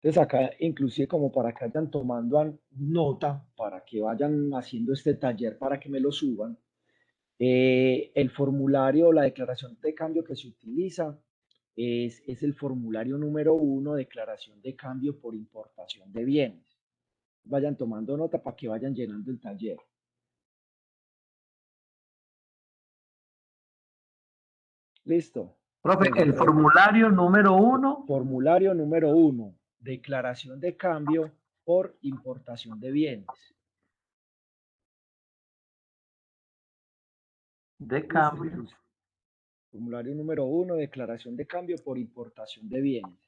Entonces acá, inclusive como para que vayan tomando nota, para que vayan haciendo este taller, para que me lo suban, el formulario o la declaración de cambio que se utiliza es el formulario número 1, declaración de cambio por importación de bienes. Vayan tomando nota para que vayan llenando el taller. ¿Listo? Profe, Entonces, el formulario número 1. formulario número 1, declaración de cambio por importación de bienes. De ¿Listo? cambio. Entonces, formulario número 1, declaración de cambio por importación de bienes.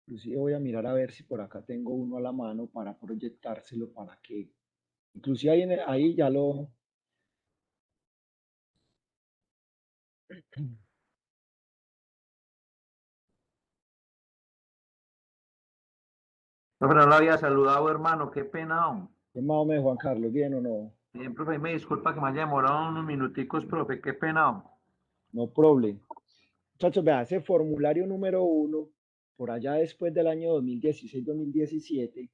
Inclusive voy a mirar a ver si por acá tengo uno a la mano para proyectárselo para que, inclusive ahí ya lo... Profe, no lo había saludado, hermano, qué pena. ¿Qué más me, Juan Carlos? ¿Bien o no? Bien, profe, me disculpa que me haya demorado unos minuticos, profe, qué pena. No problem. Muchachos, vean, ese formulario número 1, por allá después del año 2016-2017,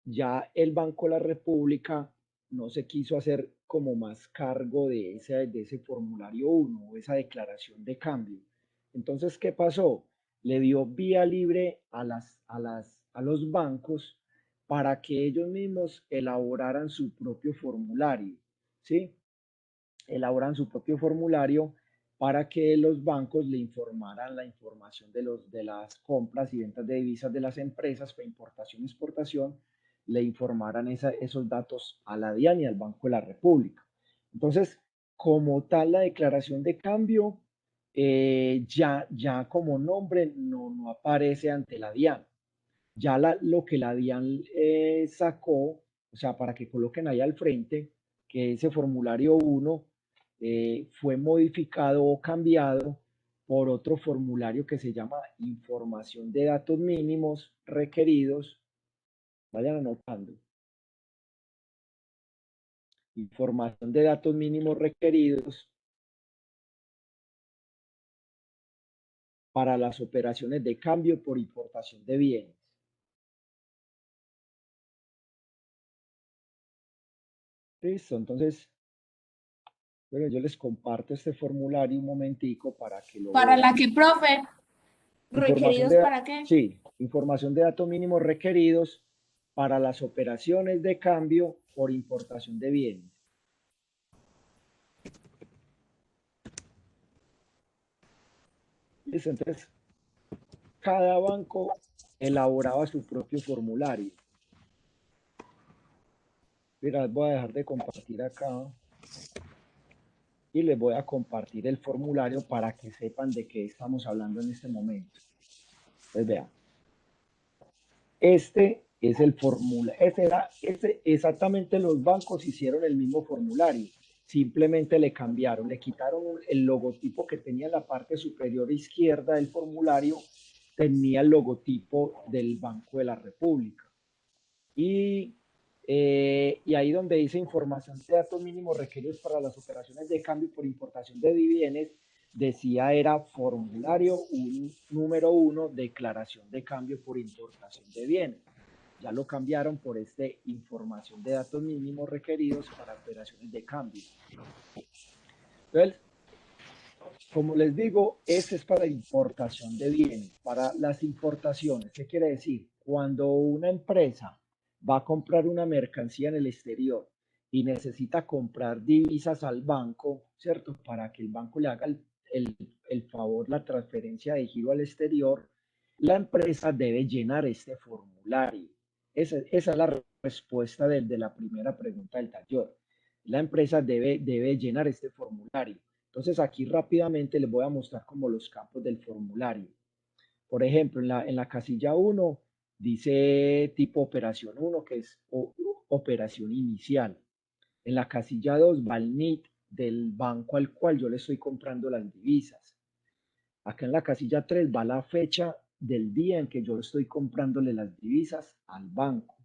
ya el Banco de la República no se quiso hacer como más cargo de ese formulario 1 o esa declaración de cambio. Entonces, ¿qué pasó? Le dio vía libre a los bancos para que ellos mismos elaboraran su propio formulario, ¿sí? Elaboran su propio formulario para que los bancos le informaran la información de las compras y ventas de divisas de las empresas para importación y exportación, le informaran esos datos a la DIAN y al Banco de la República. Entonces, como tal, la declaración de cambio ya como nombre no aparece ante la DIAN. Ya lo que la DIAN sacó, o sea, para que coloquen ahí al frente, que ese formulario 1 fue modificado o cambiado por otro formulario que se llama información de datos mínimos requeridos. Vayan anotando. Información de datos mínimos requeridos para las operaciones de cambio por importación de bienes. Listo, entonces, bueno, yo les comparto este formulario un momentico para que lo ¿Para la vean. que, profe? ¿Requeridos para qué? Sí, información de datos mínimos requeridos para las operaciones de cambio por importación de bienes. ¿Listo? Entonces, cada banco elaboraba su propio formulario. Mira, voy a dejar de compartir acá y les voy a compartir el formulario para que sepan de qué estamos hablando en este momento. Pues vean, este es el formulario, exactamente los bancos hicieron el mismo formulario, simplemente le cambiaron, le quitaron el logotipo que tenía en la parte superior izquierda del formulario, tenía el logotipo del Banco de la República. Y ahí donde dice información de datos mínimos requeridos para las operaciones de cambio por importación de bienes, decía era formulario número 1, declaración de cambio por importación de bienes. Ya lo cambiaron por información de datos mínimos requeridos para operaciones de cambio. Entonces, como les digo, ese es para importación de bienes, para las importaciones. ¿Qué quiere decir? Cuando una empresa va a comprar una mercancía en el exterior y necesita comprar divisas al banco, ¿cierto? Para que el banco le haga el favor, la transferencia de giro al exterior, la empresa debe llenar este formulario. Esa es la respuesta de la primera pregunta del taller. La empresa debe llenar este formulario. Entonces aquí rápidamente les voy a mostrar como los campos del formulario. Por ejemplo, en la casilla 1 dice tipo operación 1, que es operación inicial. En la casilla 2 va el NIT del banco al cual yo le estoy comprando las divisas. Acá en la casilla 3 va la fecha del día en que yo estoy comprándole las divisas al banco.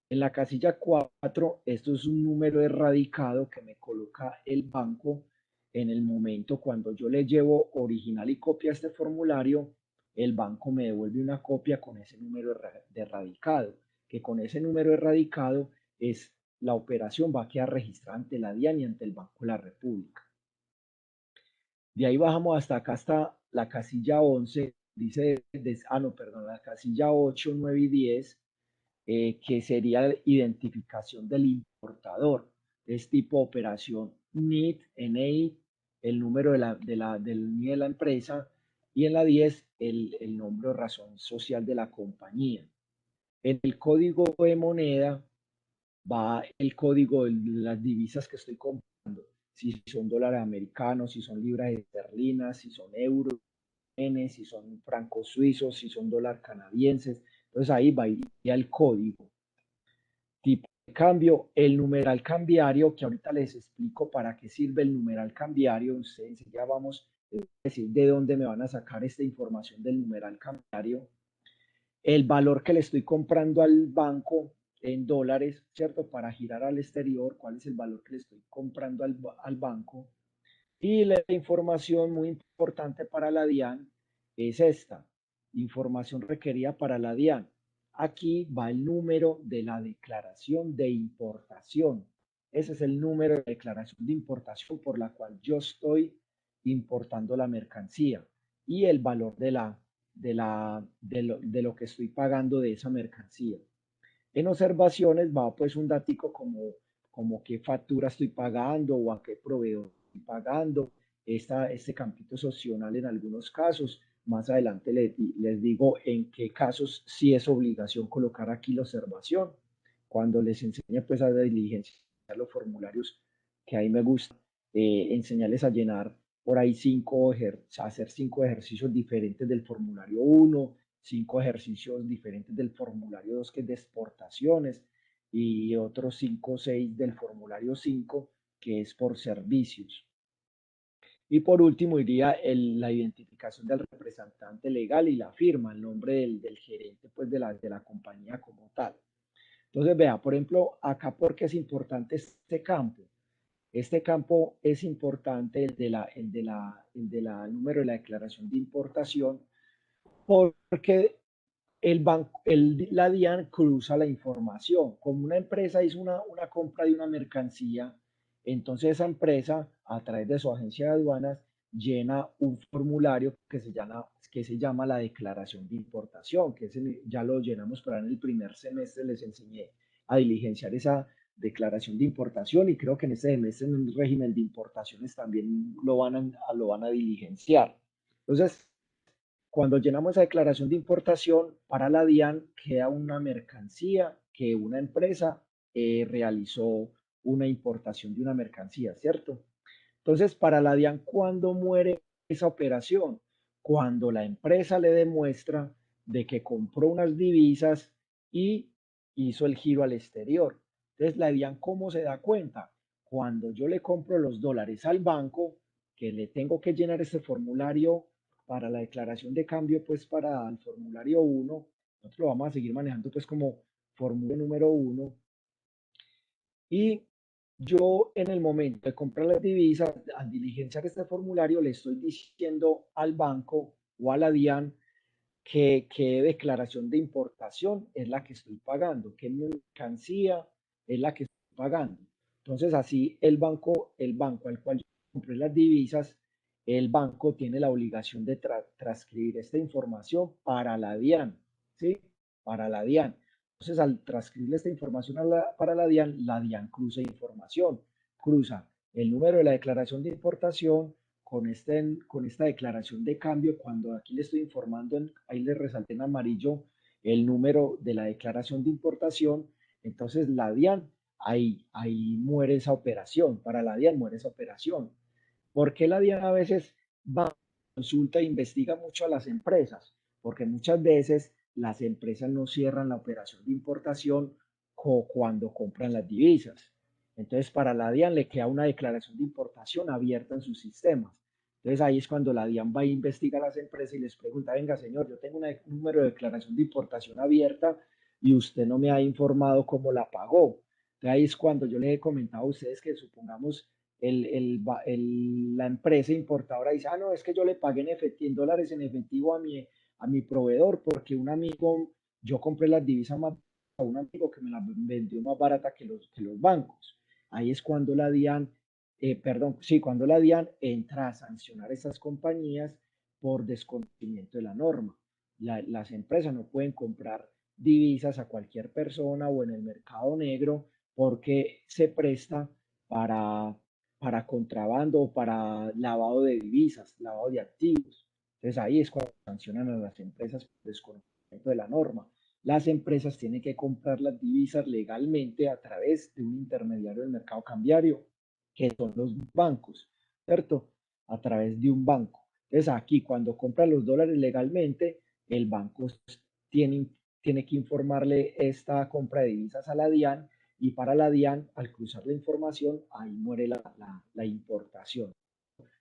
En la casilla 4, esto es un número erradicado que me coloca el banco en el momento cuando yo le llevo original y copia a este formulario el banco me devuelve una copia con ese número de erradicado, que con ese número erradicado es la operación va a quedar registrada ante la DIAN y ante el Banco de la República. De ahí bajamos hasta acá, hasta la casilla 11, dice, la casilla 8, 9 y 10, que sería la identificación del importador. Es tipo operación NIT, NI, el número del NID de la empresa, y en la 10 el nombre o razón social de la compañía. En el código de moneda va el código de las divisas que estoy comprando, si son dólares americanos, si son libras esterlinas, si son euros, si son francos suizos, si son dólares canadienses. Entonces ahí va el código. Tipo de cambio, el numeral cambiario, que ahorita les explico para qué sirve el numeral cambiario. Ustedes ya vamos a decir de dónde me van a sacar esta información del numeral cambiario. El valor que le estoy comprando al banco en dólares, ¿cierto? Para girar al exterior, cuál es el valor que le estoy comprando al banco. Y la información muy importante para la DIAN es esta, información requerida para la DIAN. Aquí va el número de la declaración de importación. Ese es el número de declaración de importación por la cual yo estoy importando la mercancía y el valor de lo que estoy pagando de esa mercancía. En observaciones va pues un datico como qué factura estoy pagando o a qué proveedor estoy pagando. Este campito es opcional en algunos casos. Más adelante les digo en qué casos sí es obligación colocar aquí la observación. Cuando les enseñe pues a diligenciar los formularios, que ahí me gusta enseñarles a llenar por ahí hacer 5 ejercicios diferentes del formulario 1, 5 ejercicios diferentes del formulario 2, que es de exportaciones, y otros 5 o 6 del formulario 5, que es por servicios. Y por último iría la identificación del representante legal y la firma, el nombre del gerente pues de la compañía como tal. Entonces vea, por ejemplo, acá porque es importante este campo. Este campo es importante, el número de la declaración de importación, porque la DIAN cruza la información. Como una empresa hizo una compra de una mercancía, entonces esa empresa, a través de su agencia de aduanas, llena un formulario que se llama la declaración de importación, que ya lo llenamos, pero en el primer semestre les enseñé a diligenciar esa declaración de importación, y creo que en este semestre en el régimen de importaciones también lo van a diligenciar. Entonces, cuando llenamos esa declaración de importación para la DIAN, queda una mercancía que una empresa realizó una importación de una mercancía, ¿cierto? Entonces, para la DIAN, ¿cuándo muere esa operación? Cuando la empresa le demuestra de que compró unas divisas y hizo el giro al exterior. Entonces, la DIAN, ¿cómo se da cuenta? Cuando yo le compro los dólares al banco, que le tengo que llenar este formulario para la declaración de cambio, pues para el formulario 1, nosotros lo vamos a seguir manejando pues como formulario número 1, y yo en el momento de comprar las divisas, al diligenciar este formulario, le estoy diciendo al banco o a la DIAN qué declaración de importación es la que estoy pagando, qué mercancía es la que estoy pagando. Entonces así el banco al cual yo compré las divisas, el banco tiene la obligación de transcribir esta información para la DIAN, ¿sí? Para la DIAN. Entonces, al transcribir esta información para la DIAN cruza información, cruza el número de la declaración de importación con esta declaración de cambio. Cuando aquí le estoy informando, ahí le resalté en amarillo el número de la declaración de importación. Entonces, la DIAN, ahí muere esa operación, para la DIAN muere esa operación. ¿Por qué la DIAN a veces va, consulta e investiga mucho a las empresas? Porque muchas veces las empresas no cierran la operación de importación cuando compran las divisas. Entonces, para la DIAN le queda una declaración de importación abierta en sus sistemas. Entonces, ahí es cuando la DIAN va a investigar a las empresas y les pregunta: venga, señor, yo tengo un número de declaración de importación abierta y usted no me ha informado cómo la pagó. Entonces, ahí es cuando yo les he comentado a ustedes que, supongamos, la empresa importadora dice: no, es que yo le pagué en dólares en efectivo a a mi proveedor porque un amigo, yo compré las divisas más a un amigo que me las vendió más barata que los bancos. Ahí es cuando la DIAN, perdón, sí, cuando la DIAN entra a sancionar a esas compañías por desconocimiento de la norma. Las empresas no pueden comprar divisas a cualquier persona o en el mercado negro porque se presta para, para contrabando o para lavado de divisas, lavado de activos. Entonces ahí es cuando sancionan a las empresas por desconocimiento de la norma. Las empresas tienen que comprar las divisas legalmente a través de un intermediario del mercado cambiario, que son los bancos, ¿cierto? A través de un banco. Entonces aquí cuando compra los dólares legalmente, el banco tiene, tiene que informarle esta compra de divisas a la DIAN y para la DIAN, al cruzar la información, ahí muere la importación.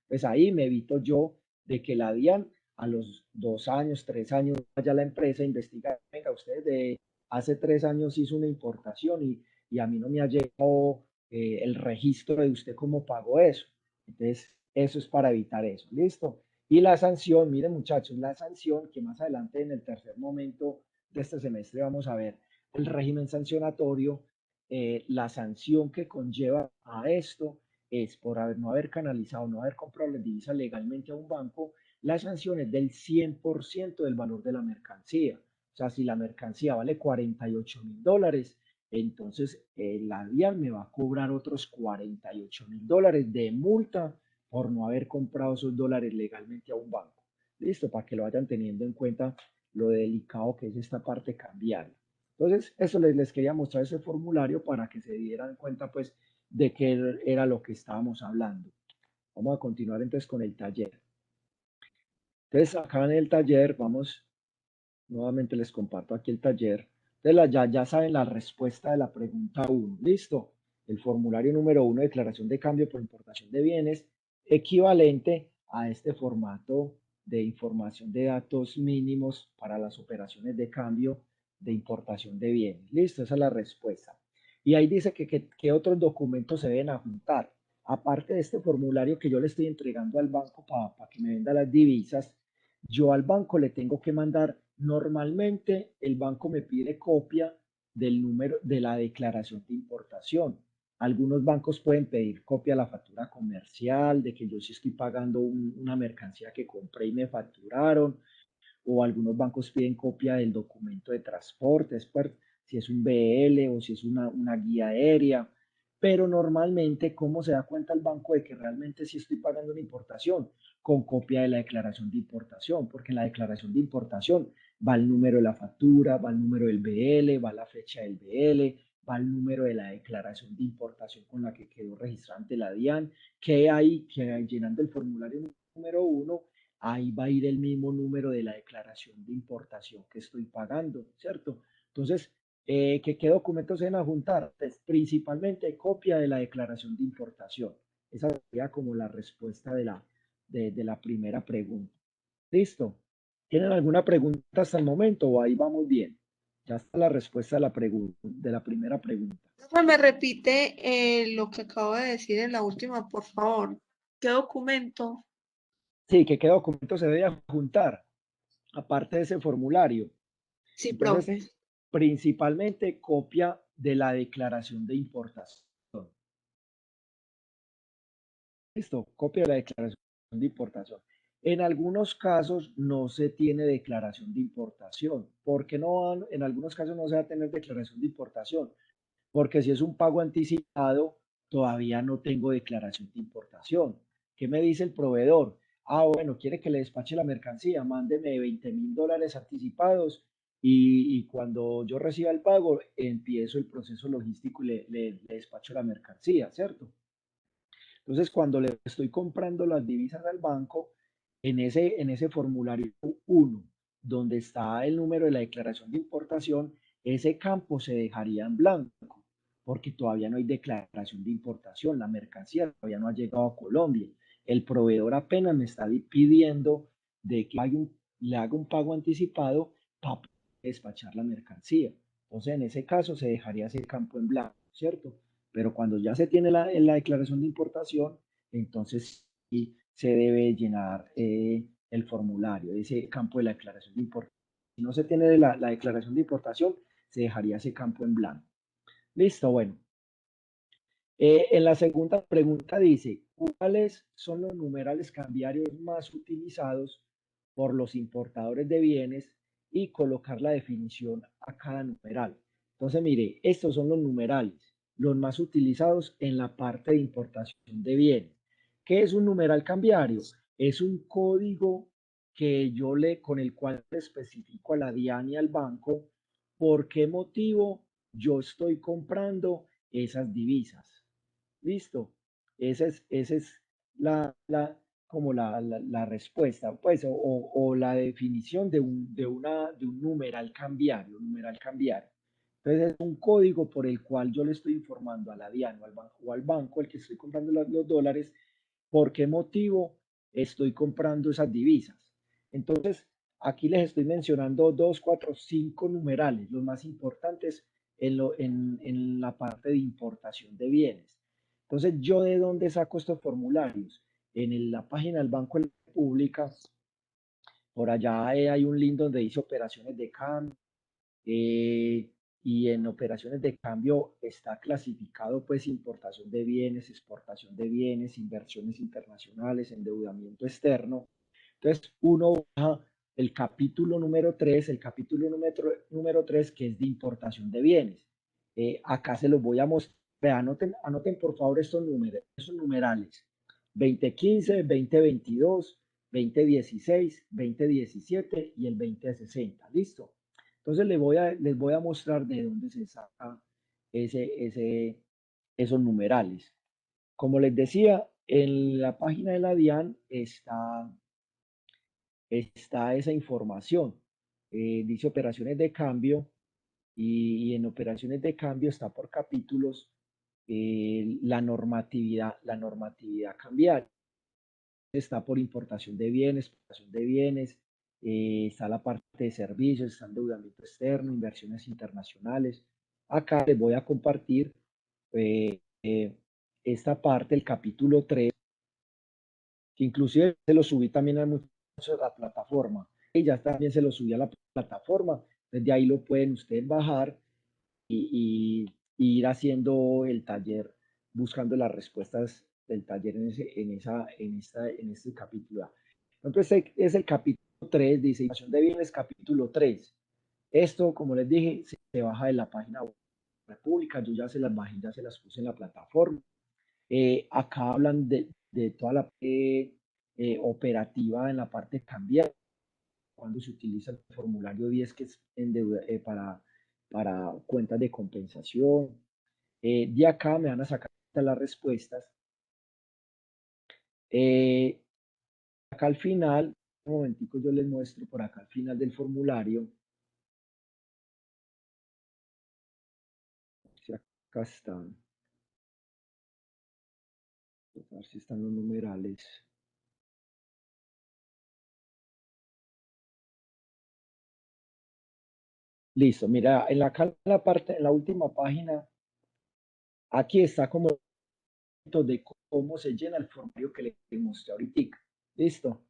Pues ahí me evito yo de que la DIAN a los 2 años, 3 años, vaya a la empresa a investigar, venga, usted de hace 3 años hizo una importación y a mí no me ha llegado el registro de usted cómo pagó eso. Entonces, eso es para evitar eso. ¿Listo? Y la sanción, miren muchachos, la sanción que más adelante en el tercer momento de este semestre vamos a ver el régimen sancionatorio, la sanción que conlleva a esto es por no haber canalizado, no haber comprado la divisa legalmente a un banco, la sanción es del 100% del valor de la mercancía. O sea, si la mercancía vale $48,000, entonces la DIAN me va a cobrar otros $48,000 de multa por no haber comprado esos dólares legalmente a un banco. Listo, para que lo vayan teniendo en cuenta lo delicado que es esta parte cambiaria. Entonces, eso les quería mostrar ese formulario para que se dieran cuenta, pues, de qué era lo que estábamos hablando. Vamos a continuar entonces con el taller. Entonces, acá en el taller, vamos, nuevamente les comparto aquí el taller. Entonces, ya saben la respuesta de la pregunta 1. ¿Listo? El formulario número 1, declaración de cambio por importación de bienes, equivalente a este formato de información de datos mínimos para las operaciones de cambio de importación de bienes. ¿Listo? Esa es la respuesta. Y ahí dice que otros documentos se deben adjuntar. Aparte de este formulario que yo le estoy entregando al banco para que me venda las divisas, yo al banco le tengo que mandar, normalmente el banco me pide copia del número de la declaración de importación. Algunos bancos pueden pedir copia de la factura comercial, de que yo sí estoy pagando una mercancía que compré y me facturaron, o algunos bancos piden copia del documento de transporte, si es un BL o si es una guía aérea, pero normalmente, ¿cómo se da cuenta el banco de que realmente sí estoy pagando una importación? Con copia de la declaración de importación, porque en la declaración de importación va el número de la factura, va el número del BL, va la fecha del BL, va el número de la declaración de importación con la que quedó registrada ante la DIAN, que hay llenando el formulario número 1, ahí va a ir el mismo número de la declaración de importación que estoy pagando, ¿cierto? Entonces, ¿qué documentos se van a juntar? Pues, principalmente copia de la declaración de importación. Esa sería como la respuesta de la primera pregunta. ¿Listo? ¿Tienen alguna pregunta hasta el momento o ahí vamos bien? Ya está la respuesta de la primera pregunta. Me repite lo que acabo de decir en la última, por favor. ¿Qué documento? Sí, ¿qué documentos se debe juntar? Aparte de ese formulario. Sí, Entonces, profe. principalmente copia de la declaración de importación. Listo, copia de la declaración de importación. En algunos casos no se tiene declaración de importación. ¿Por qué no van? En algunos casos no se va a tener declaración de importación, porque si es un pago anticipado, todavía no tengo declaración de importación. ¿Qué me dice el proveedor? Ah, bueno, quiere que le despache la mercancía, mándeme $20,000 anticipados y cuando yo reciba el pago, empiezo el proceso logístico y le despacho la mercancía, ¿cierto? Entonces, cuando le estoy comprando las divisas al banco, en ese formulario 1, donde está el número de la declaración de importación, ese campo se dejaría en blanco, porque todavía no hay declaración de importación, la mercancía todavía no ha llegado a Colombia. El proveedor apenas me está pidiendo de que le haga un pago anticipado para despachar la mercancía. Entonces, en ese caso se dejaría ese campo en blanco, ¿cierto? Pero cuando ya se tiene la declaración de importación, entonces sí se debe llenar el formulario, ese campo de la declaración de importación. Si no se tiene la declaración de importación, se dejaría ese campo en blanco. Listo, bueno. En la segunda pregunta dice, ¿cuáles son los numerales cambiarios más utilizados por los importadores de bienes? Y colocar la definición a cada numeral. Entonces, mire, estos son los numerales, los más utilizados en la parte de importación de bienes. ¿Qué es un numeral cambiario? Es un código que con el cual especifico a la DIAN y al banco por qué motivo yo estoy comprando esas divisas. Listo. Esa es como la respuesta, pues, o la definición de un numeral cambiario, numeral cambiario. Entonces, es un código por el cual yo le estoy informando a la DIAN o al banco al que estoy comprando los dólares, por qué motivo estoy comprando esas divisas. Entonces, aquí les estoy mencionando 2, 4, 5 numerales, los más importantes en la parte de importación de bienes. Entonces, ¿yo de dónde saco estos formularios? En la página del Banco de la República, por allá hay un link donde dice operaciones de cambio, y en operaciones de cambio está clasificado pues importación de bienes, exportación de bienes, inversiones internacionales, endeudamiento externo. Entonces, uno baja el capítulo número 3, número 3 que es de importación de bienes. Acá se los voy a mostrar. Anoten por favor estos números, esos numerales. 2015, 2022, 2016, 2017 y el 2060. ¿Listo? Entonces les voy a mostrar de dónde se saca esos numerales. Como les decía, en la página de la DIAN está esa información. Dice operaciones de cambio y en operaciones de cambio está por capítulos la normatividad cambiaria. Está por importación de bienes, exportación de bienes, está la parte de servicios, está endeudamiento externo, inversiones internacionales. Acá les voy a compartir eh, eh, esta parte, el capítulo 3, que inclusive se lo subí también a la plataforma. Y ya también se lo subí a la plataforma. Desde ahí lo pueden ustedes bajar y ir haciendo el taller, buscando las respuestas del taller en este capítulo. Entonces, es el capítulo 3, dice Inversión de bienes, capítulo 3. Esto, como les dije, se baja de la página web de la República. Yo ya se las bajé, ya se las puse en la plataforma. Acá hablan de toda la operativa en la parte cambiaria, cuando se utiliza el formulario 10, que es para cuentas de compensación. De acá me van a sacar las respuestas. Acá al final, un momentico yo les muestro por acá al final del formulario. Si acá están. A ver si están los numerales. Listo, mira, en la última página, aquí está como de cómo se llena el formulario que les mostré ahorita. Listo.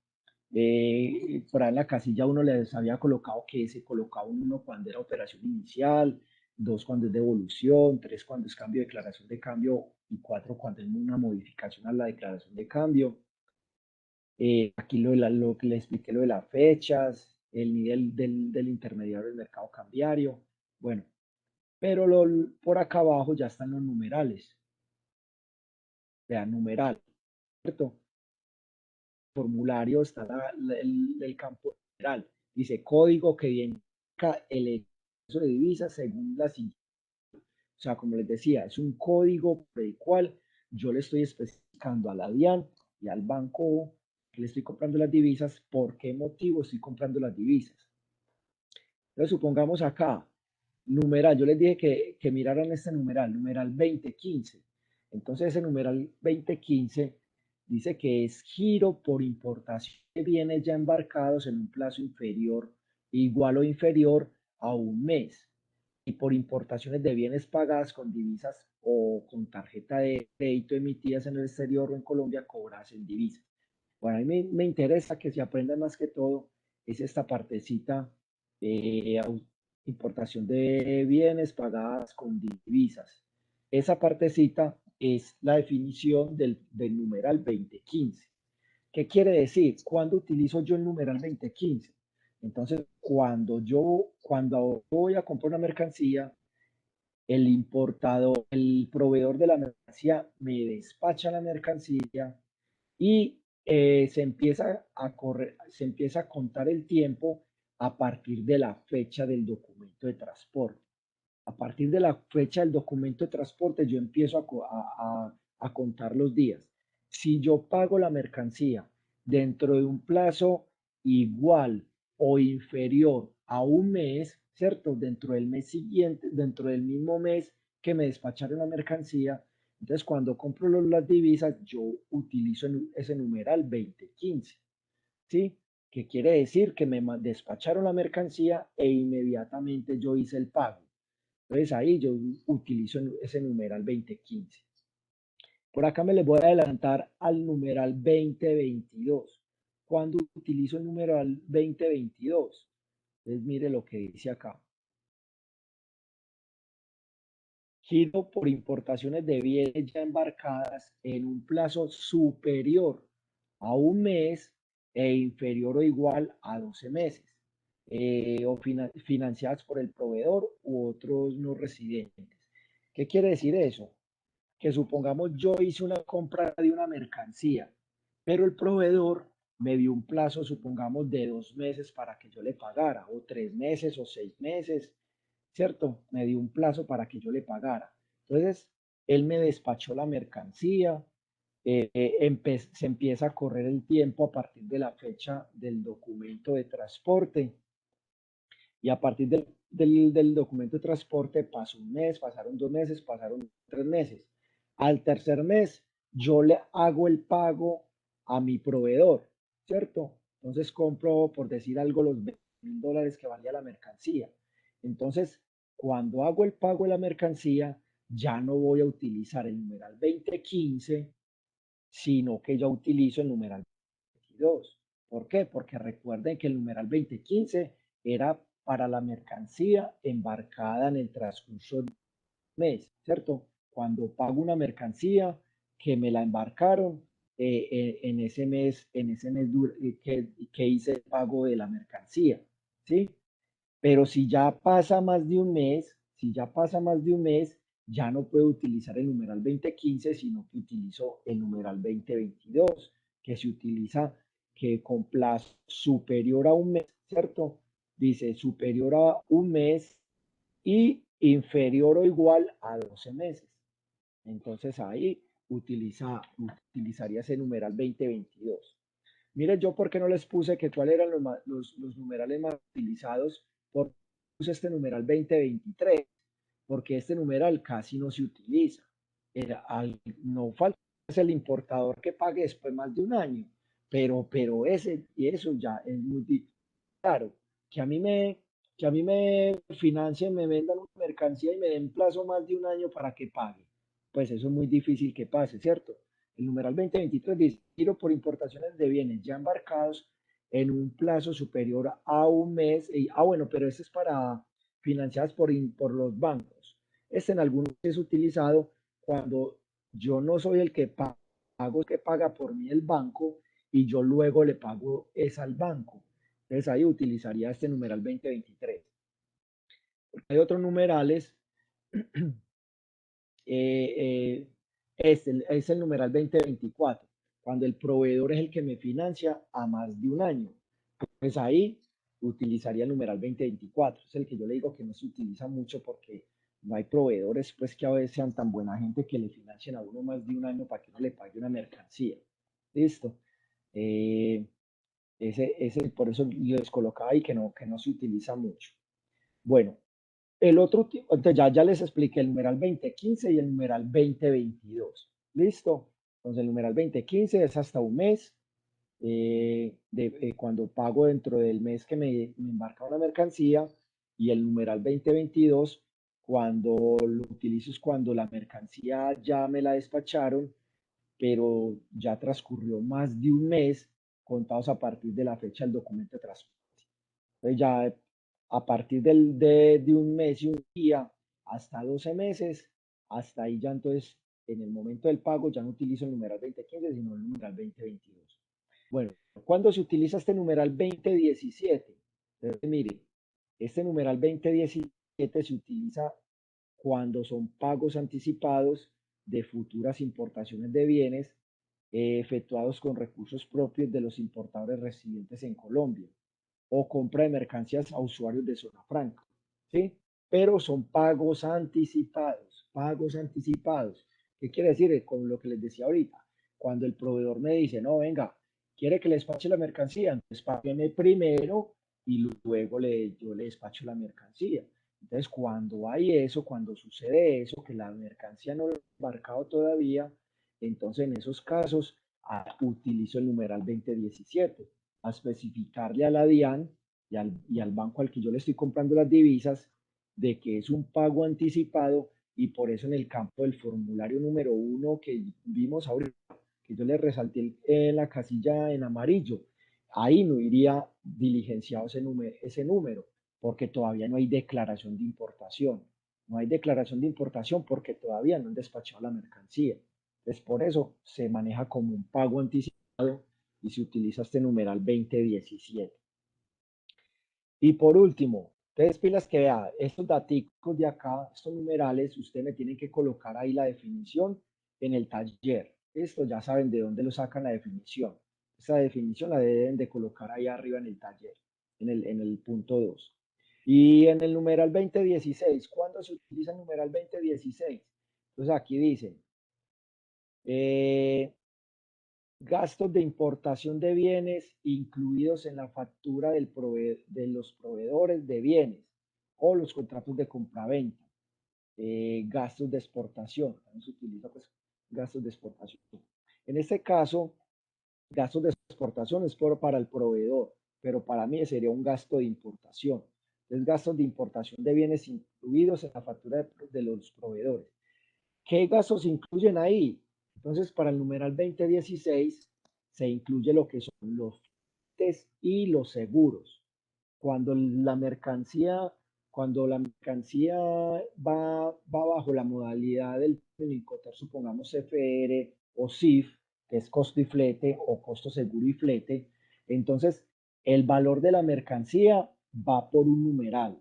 Por ahí en la casilla uno les había colocado que se colocaba un 1 cuando era operación inicial, 2 cuando es devolución, 3 cuando es cambio de declaración de cambio y 4 cuando es una modificación a la declaración de cambio. Aquí lo que le expliqué, lo de las fechas, el nivel del intermediario del mercado cambiario. Bueno, pero por acá abajo ya están los numerales. Vean, numeral, ¿cierto? Formulario está el campo numeral. Dice código que identifica el exceso de divisas según la siguiente. O sea, como les decía, es un código por el cual yo le estoy especificando a la DIAN y al banco que le estoy comprando las divisas, por qué motivo estoy comprando las divisas. Entonces, supongamos acá, numeral, yo les dije que miraran este numeral 2015. Entonces, ese numeral 2015 dice que es giro por importación de bienes ya embarcados en un plazo inferior, igual o inferior a un mes, y por importaciones de bienes pagadas con divisas o con tarjeta de crédito emitidas en el exterior o en Colombia cobradas en divisas. Bueno, a mí me interesa que se aprenda más que todo es esta partecita, importación de bienes pagadas con divisas. Esa partecita es la definición del numeral 2015. ¿Qué quiere decir? ¿Cuándo utilizo yo el numeral 2015? Entonces, cuando voy a comprar una mercancía, el importador, el proveedor de la mercancía me despacha la mercancía y se empieza a contar el tiempo a partir de la fecha del documento de transporte. A partir de la fecha del documento de transporte, yo empiezo a contar los días. Si yo pago la mercancía dentro de un plazo igual o inferior a un mes, ¿cierto? Dentro del mes siguiente, dentro del mismo mes que me despacharon la mercancía, entonces cuando compro las divisas, yo utilizo ese numeral 2015, ¿sí? Que quiere decir que me despacharon la mercancía e inmediatamente yo hice el pago. Entonces ahí yo utilizo ese numeral 2015. Por acá me les voy a adelantar al numeral 2022. ¿Cuándo utilizo el numeral 2022? Entonces mire lo que dice acá. Giro por importaciones de bienes ya embarcadas en un plazo superior a un mes e inferior o igual a 12 meses, o financiadas por el proveedor u otros no residentes. ¿Qué quiere decir eso? Que supongamos yo hice una compra de una mercancía, pero el proveedor me dio un plazo, supongamos, de 2 meses para que yo le pagara, o 3 meses o 6 meses, ¿cierto? Me dio un plazo para que yo le pagara. Entonces, él me despachó la mercancía, se empieza a correr el tiempo a partir de la fecha del documento de transporte y a partir del documento de transporte pasó un mes, pasaron 2 meses, pasaron 3 meses. Al tercer mes, yo le hago el pago a mi proveedor, ¿cierto? Entonces compro, por decir algo, los $20,000 que valía la mercancía. Entonces, cuando hago el pago de la mercancía, ya no voy a utilizar el numeral 2015, sino que ya utilizo el numeral 2022. ¿Por qué? Porque recuerden que el numeral 2015 era para la mercancía embarcada en el transcurso del mes, ¿cierto? Cuando pago una mercancía que me la embarcaron en ese mes que hice el pago de la mercancía, ¿sí? Pero si ya pasa más de un mes, si ya pasa más de un mes, ya no puedo utilizar el numeral 2015, sino que utilizo el numeral 2022, que se utiliza que con plazo superior a un mes, ¿cierto? Dice superior a un mes y inferior o igual a 12 meses. Entonces ahí utilizaría ese numeral 2022. Miren, yo por qué no les puse que cuáles eran los numerales más utilizados, por puse este numeral 2023, porque este numeral casi no se utiliza. No falta es el importador que pague después más de un año, pero ese y eso ya es muy claro. Que a mí me, que a mí me financien, me vendan una mercancía y me den plazo más de un año para que pague. Pues eso es muy difícil que pase, ¿cierto? El numeral 2023 dice giro por importaciones de bienes ya embarcados en un plazo superior a un mes. Bueno, pero este es para financiadas por los bancos. Este en algunos es utilizado cuando yo no soy el que pago, el que paga por mí el banco y yo luego le pago es al banco. Entonces ahí utilizaría este numeral 2023. Hay otros numerales este es el numeral 2024, cuando el proveedor es el que me financia a más de un año. Pues ahí utilizaría el numeral 2024, es el que yo le digo que no se utiliza mucho porque no hay proveedores pues que a veces sean tan buena gente que le financien a uno más de un año para que uno le pague una mercancía. Listo. Eh, por eso les colocaba ahí que no se utiliza mucho. Bueno, el otro, entonces ya les expliqué el numeral 2015 y el numeral 2022. ¿Listo? Entonces el numeral 2015 es hasta un mes, cuando pago dentro del mes que me embarca una mercancía, y el numeral 2022 cuando lo utilizo es cuando la mercancía ya me la despacharon, pero ya transcurrió más de un mes contados a partir de la fecha del documento de transporte. Entonces ya a partir de un mes y un día hasta 12 meses, hasta ahí ya entonces en el momento del pago ya no utilizo el numeral 2015, sino el numeral 2022. Bueno, ¿cuándo se utiliza este numeral 2017? Entonces, mire, este numeral 2017 se utiliza cuando son pagos anticipados de futuras importaciones de bienes efectuados con recursos propios de los importadores residentes en Colombia o compra de mercancías a usuarios de zona franca, ¿sí? Pero son pagos anticipados, pagos anticipados. ¿Qué quiere decir? Con lo que les decía ahorita, cuando el proveedor me dice, no, venga, quiere que le despache la mercancía, entonces págueme primero y luego yo le despacho la mercancía. Entonces, cuando hay eso, cuando sucede eso, que la mercancía no lo ha embarcado todavía, entonces en esos casos utilizo el numeral 2017 a especificarle a la DIAN y al banco al que yo le estoy comprando las divisas de que es un pago anticipado y por eso en el campo del formulario número 1 que vimos ahorita, que yo le resalté en la casilla en amarillo, ahí no iría diligenciado ese número porque todavía no hay declaración de importación. No hay declaración de importación porque todavía no han despachado la mercancía. Entonces, por eso se maneja como un pago anticipado y se utiliza este numeral 2017. Y por último, ustedes pilas que vea, estos daticos de acá, estos numerales, ustedes me tienen que colocar ahí la definición en el taller. Esto ya saben de dónde lo sacan la definición. Esa definición la deben de colocar ahí arriba en el taller, en el punto 2. Y en el numeral 2016, ¿cuándo se utiliza el numeral 2016? Entonces aquí dicen, eh, gastos de importación de bienes incluidos en la factura de los proveedores de bienes o los contratos de compraventa. Gastos de exportación. También se utiliza pues gastos de exportación. En este caso, gastos de exportación es para el proveedor, pero para mí sería un gasto de importación. Entonces, gastos de importación de bienes incluidos en la factura de los proveedores. ¿Qué gastos se incluyen ahí? Entonces, para el numeral 2016 se incluye lo que son los fletes y los seguros. Cuando la mercancía, cuando la mercancía va bajo la modalidad del Incoterm, supongamos CFR o CIF, que es costo y flete o costo seguro y flete, entonces el valor de la mercancía va por un numeral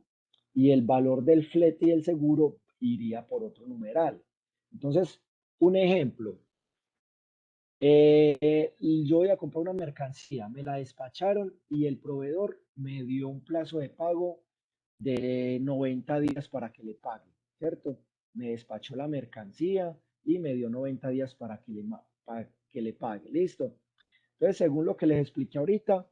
y el valor del flete y el seguro iría por otro numeral. Entonces, un ejemplo, yo voy a comprar una mercancía, me la despacharon y el proveedor me dio un plazo de pago de 90 días para que le pague, ¿cierto? Me despachó la mercancía y me dio 90 días para que le pague, ¿listo? Entonces, según lo que les expliqué ahorita,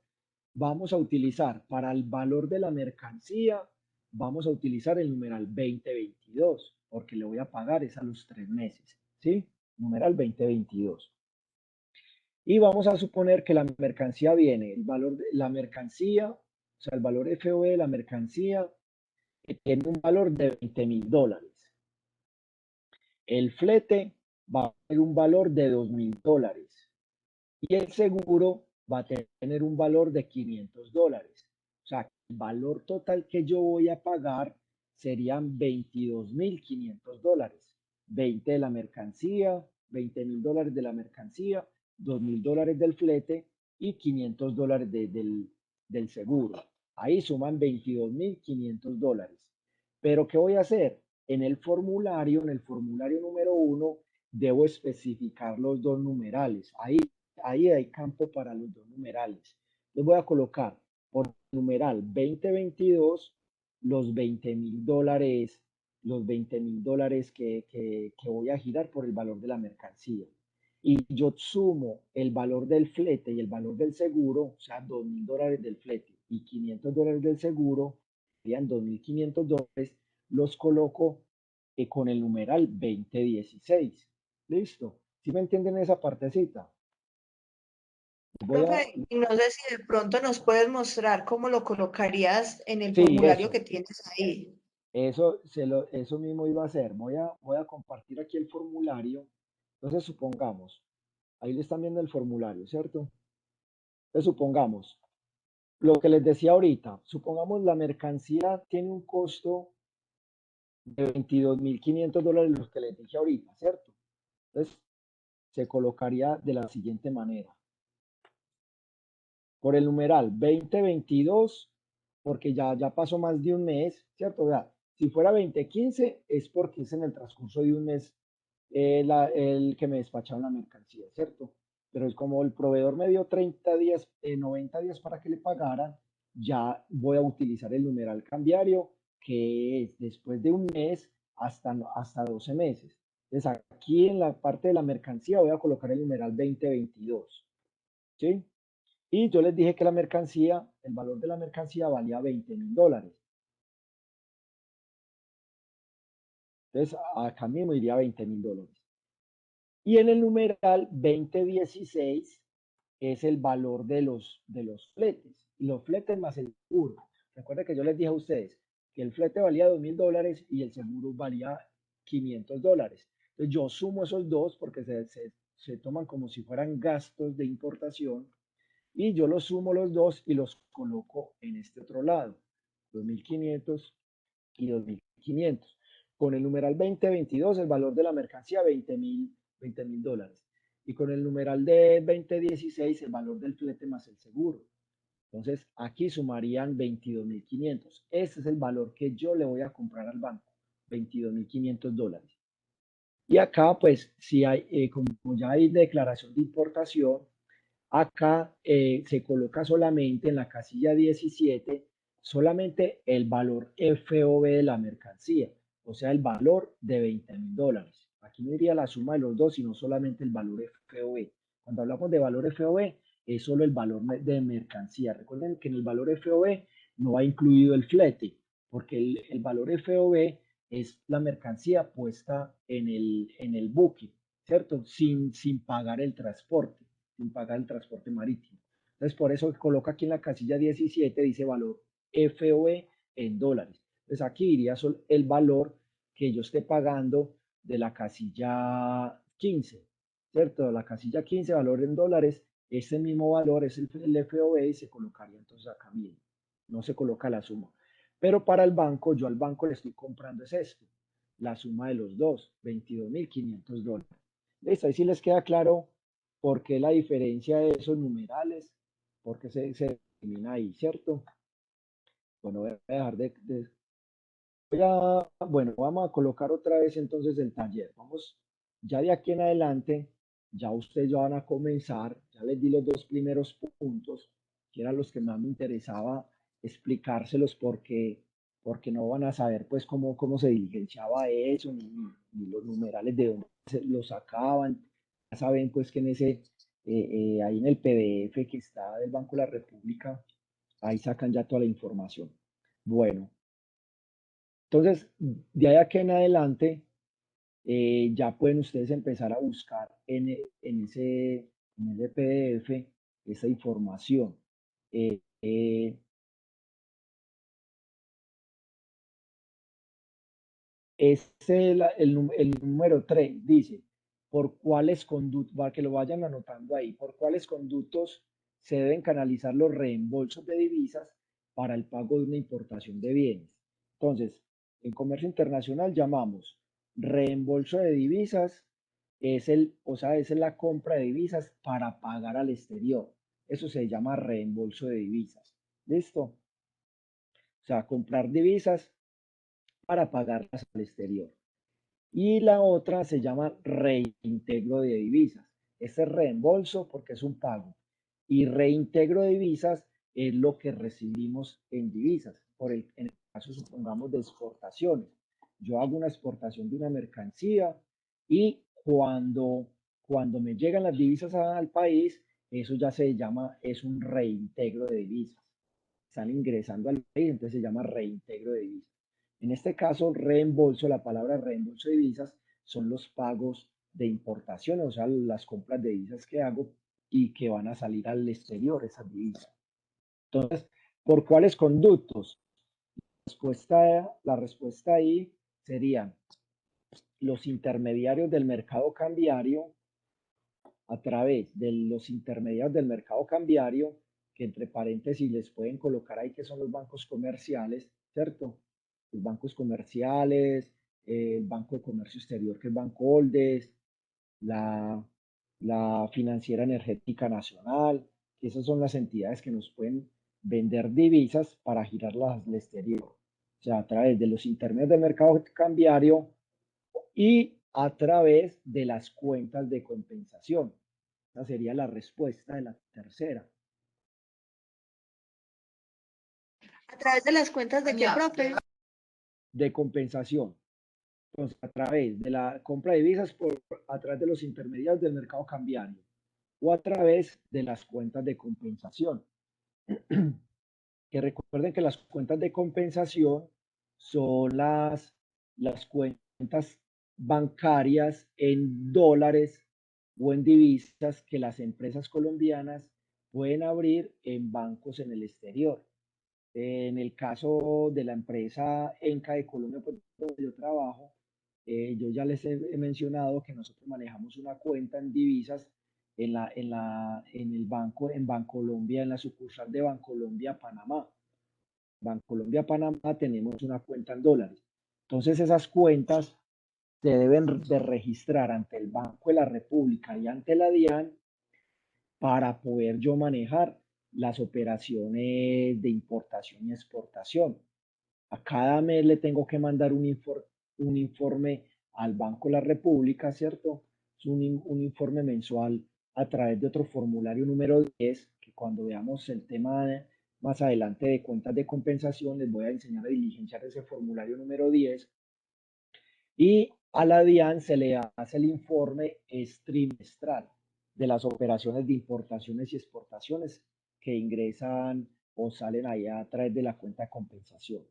vamos a utilizar para el valor de la mercancía, vamos a utilizar el numeral 2022, porque le voy a pagar es a los 3 meses, ¿sí? Numeral 2022. Y vamos a suponer que la mercancía viene, el valor de la mercancía, o sea, el valor FOB de la mercancía tiene un valor de $20,000. El flete va a tener un valor de $2,000 y el seguro va a tener un valor de $500. O sea, el valor total que yo voy a pagar serían $22,500. 20 de la mercancía, $20,000 de la mercancía, $2,000 del flete y $500 del seguro. Ahí suman $22,500. Pero ¿qué voy a hacer? En el formulario número 1, debo especificar los dos numerales. Ahí hay campo para los dos numerales. Les voy a colocar por numeral 2022 los $20,000 que voy a girar por el valor de la mercancía. Y yo sumo el valor del flete y el valor del seguro, o sea, $2,000 del flete y $500 del seguro, serían $2,500, los coloco con el numeral 2016. ¿Listo? ¿Sí me entienden esa partecita? Voy a, Profe, y no sé si de pronto nos puedes mostrar cómo lo colocarías en el sí, formulario que tienes ahí. eso mismo iba a hacer. Voy a compartir aquí el formulario. Entonces, supongamos, ahí le están viendo el formulario, ¿cierto? Entonces, supongamos, lo que les decía ahorita, supongamos la mercancía tiene un costo de $22.500, los que les dije ahorita, ¿cierto? Entonces, se colocaría de la siguiente manera. Por el numeral 2022, porque ya pasó más de un mes, ¿cierto? O sea, si fuera 2015 es porque es en el transcurso de un mes el que me despacharon la mercancía, ¿cierto? Pero es como el proveedor me dio 30 días, 90 días para que le pagaran, ya voy a utilizar el numeral cambiario, que es después de un mes hasta 12 meses. Entonces aquí en la parte de la mercancía voy a colocar el numeral 2022, ¿sí? Y yo les dije que la mercancía, el valor de la mercancía valía $20.000. Entonces acá mismo iría $20.000. Y en el numeral 2016 es el valor de los fletes. Y los fletes más el seguro. Recuerden que yo les dije a ustedes que el flete valía $2.000 y el seguro valía $500. Entonces yo sumo esos dos porque se toman como si fueran gastos de importación y yo los sumo los dos y los coloco en este otro lado, 2.500 y 2.500. Con el numeral 2022, el valor de la mercancía, $20.000. Y con el numeral de 2016, el valor del flete más el seguro. Entonces, aquí sumarían $22.500. Ese es el valor que yo le voy a comprar al banco, $22.500. Y acá, pues, si hay, como ya hay declaración de importación, acá se coloca solamente en la casilla 17, solamente el valor FOB de la mercancía, o sea, el valor de $20.000. Aquí no iría la suma de los dos, sino solamente el valor FOB. Cuando hablamos de valor FOB, es solo el valor de mercancía. Recuerden que en el valor FOB no va incluido el flete, porque el valor FOB es la mercancía puesta en el buque, ¿cierto? Sin pagar el transporte, sin pagar el transporte marítimo. Entonces, por eso coloca aquí en la casilla 17, dice valor FOB en dólares. Entonces, aquí iría el valor que yo esté pagando de la casilla 15, ¿cierto? La casilla 15, valor en dólares, ese mismo valor es el FOB y se colocaría entonces acá bien. No se coloca la suma. Pero para el banco, yo al banco le estoy comprando es esto, la suma de los dos, $22.500. Listo, ahí sí les queda claro por qué la diferencia de esos numerales, por qué se elimina ahí, ¿cierto? Bueno, voy a dejar bueno, vamos a colocar otra vez entonces el taller. Vamos, ya de aquí en adelante, ya ustedes ya van a comenzar, ya les di los dos primeros puntos, que eran los que más me interesaba explicárselos porque no van a saber pues cómo se diligenciaba eso, ni los numerales de dónde se los sacaban. Ya saben pues que ahí en el PDF que está del Banco de la República, ahí sacan ya toda la información. Bueno. Entonces, de ahí aquí en adelante, ya pueden ustedes empezar a buscar en ese PDF esa información. Eh, eh, el número 3 dice, por cuáles conductos, para que lo vayan anotando ahí, por cuáles conductos se deben canalizar los reembolsos de divisas para el pago de una importación de bienes. Entonces, en comercio internacional llamamos reembolso de divisas, es la compra de divisas para pagar al exterior. Eso se llama reembolso de divisas. ¿Listo? O sea, comprar divisas para pagarlas al exterior. Y la otra se llama reintegro de divisas. Ese es reembolso porque es un pago. Y reintegro de divisas es lo que recibimos en divisas. En el caso, supongamos, de exportaciones. Yo hago una exportación de una mercancía y cuando me llegan las divisas al país, eso ya se llama, es un reintegro de divisas. Están ingresando al país, entonces se llama reintegro de divisas. En este caso, reembolso, la palabra reembolso de divisas son los pagos de importación, o sea, las compras de divisas que hago y que van a salir al exterior, esas divisas. Entonces, ¿por cuáles conductos? La respuesta ahí serían los intermediarios del mercado cambiario, a través de los intermediarios del mercado cambiario, que entre paréntesis les pueden colocar ahí que son los bancos comerciales, ¿cierto? Los bancos comerciales, el Banco de Comercio Exterior, que es Banco Oldes, la, la Financiera Energética Nacional, que esas son las entidades que nos pueden vender divisas para girarlas al exterior. O sea, a través de los intermedios del mercado cambiario y a través de las cuentas de compensación. Esa sería la respuesta de la tercera. ¿A través de las cuentas de qué, profe? De compensación. Entonces, a través de la compra de divisas a través de los intermediarios del mercado cambiario o a través de las cuentas de compensación. Que recuerden que las cuentas de compensación son las cuentas bancarias en dólares o en divisas que las empresas colombianas pueden abrir en bancos en el exterior. En el caso de la empresa Enca de Colombia, pues, donde yo trabajo, yo ya les he mencionado que nosotros manejamos una cuenta en divisas en el banco, en Bancolombia, en la sucursal de Bancolombia, Panamá. Bancolombia, Panamá, tenemos una cuenta en dólares. Entonces esas cuentas se deben de registrar ante el Banco de la República y ante la DIAN para poder yo manejar las operaciones de importación y exportación. A cada mes le tengo que mandar un informe al Banco de la República, ¿cierto? Es un informe mensual a través de otro formulario número 10, que cuando veamos el tema más adelante de cuentas de compensación, les voy a enseñar a diligenciar ese formulario número 10. Y a la DIAN se le hace el informe trimestral de las operaciones de importaciones y exportaciones que ingresan o salen ahí a través de la cuenta de compensación.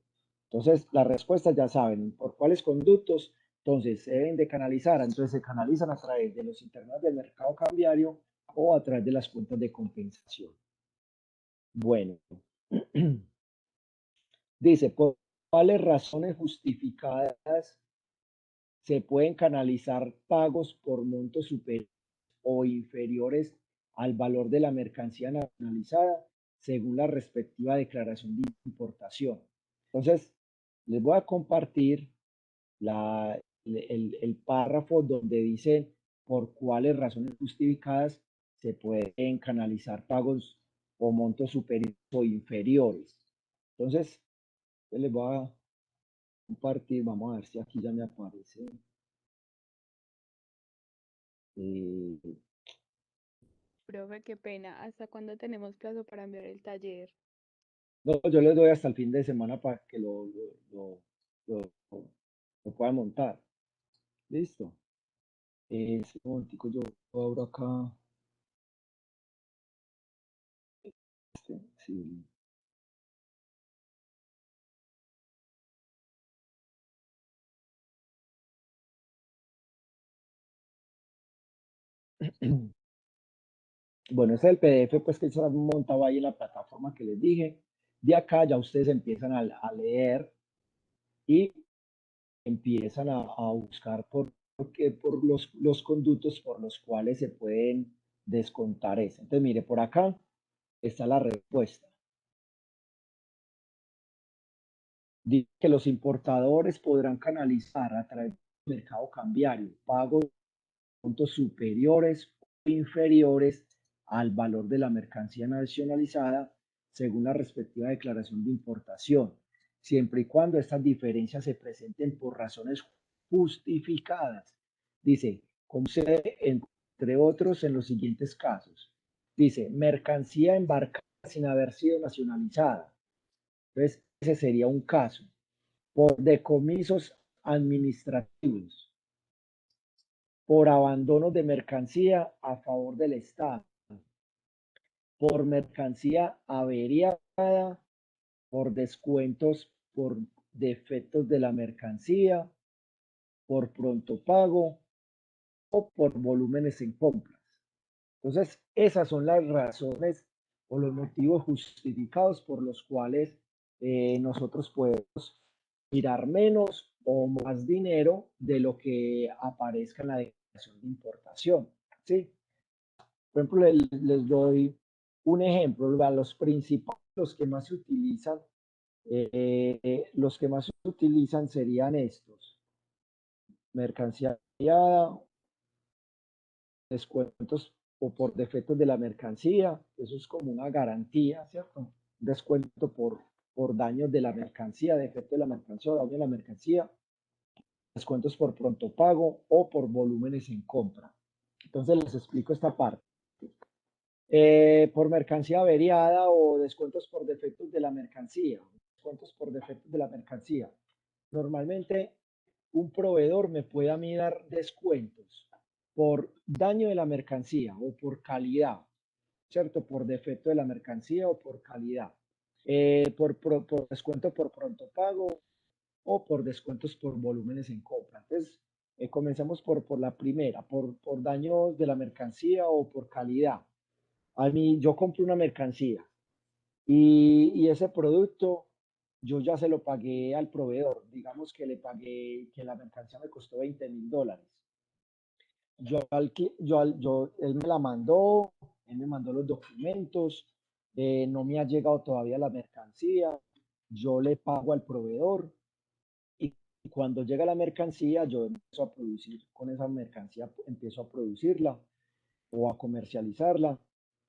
Entonces, las respuestas ya saben por cuáles conductos, entonces se deben de canalizar, entonces se canalizan a través de los internos del mercado cambiario o a través de las cuentas de compensación. Bueno, dice, por cuáles razones justificadas se pueden canalizar pagos por montos superiores o inferiores al valor de la mercancía nacionalizada según la respectiva declaración de importación. Entonces, les voy a compartir el párrafo donde dice por cuáles razones justificadas se pueden canalizar pagos o montos superiores o inferiores. Entonces, les voy a compartir, vamos a ver si aquí ya me aparece. Profe, qué pena. ¿Hasta cuándo tenemos plazo para enviar el taller? No, yo les doy hasta el fin de semana para que lo, lo puedan montar. Listo. Un momentico, yo abro acá. Sí. Bueno, ese es el PDF, pues que se ha montado ahí en la plataforma que les dije. De acá ya ustedes empiezan a leer y empiezan a buscar por los conductos por los cuales se pueden descontar eso. Entonces, mire, por acá está la respuesta. Dice que los importadores podrán canalizar a través del mercado cambiario pagos de montos superiores o inferiores al valor de la mercancía nacionalizada según la respectiva declaración de importación, siempre y cuando estas diferencias se presenten por razones justificadas. Dice, como se entre otros en los siguientes casos. Dice, mercancía embarcada sin haber sido nacionalizada. Entonces, ese sería un caso. Por decomisos administrativos, por abandono de mercancía a favor del Estado, por mercancía averiada, por descuentos por defectos de la mercancía, por pronto pago o por volúmenes en compras. Entonces, esas son las razones o los motivos justificados por los cuales nosotros podemos mirar menos o más dinero de lo que aparezca en la declaración de importación. ¿Sí? Por ejemplo, les doy un ejemplo, los principales, los que más se utilizan serían estos: mercancía variada, descuentos o por defectos de la mercancía, eso es como una garantía, ¿cierto? Descuento por daños de la mercancía, defecto de la mercancía o daño de la mercancía, descuentos por pronto pago o por volúmenes en compra. Entonces les explico esta parte. Por mercancía averiada o descuentos por defectos de la mercancía. Descuentos por defectos de la mercancía. Normalmente un proveedor me puede a mí dar descuentos por daño de la mercancía o por calidad, ¿cierto? Por defecto de la mercancía o por calidad. Por descuento por pronto pago o por descuentos por volúmenes en compra. Entonces, comencemos por la primera, por daños de la mercancía o por calidad. A mí, yo compro una mercancía y ese producto yo ya se lo pagué al proveedor. Digamos que le pagué, que la mercancía me costó $20,000. Él me la mandó, él me mandó los documentos, no me ha llegado todavía la mercancía, yo le pago al proveedor y cuando llega la mercancía yo empiezo a producir con esa mercancía, empiezo a producirla o a comercializarla,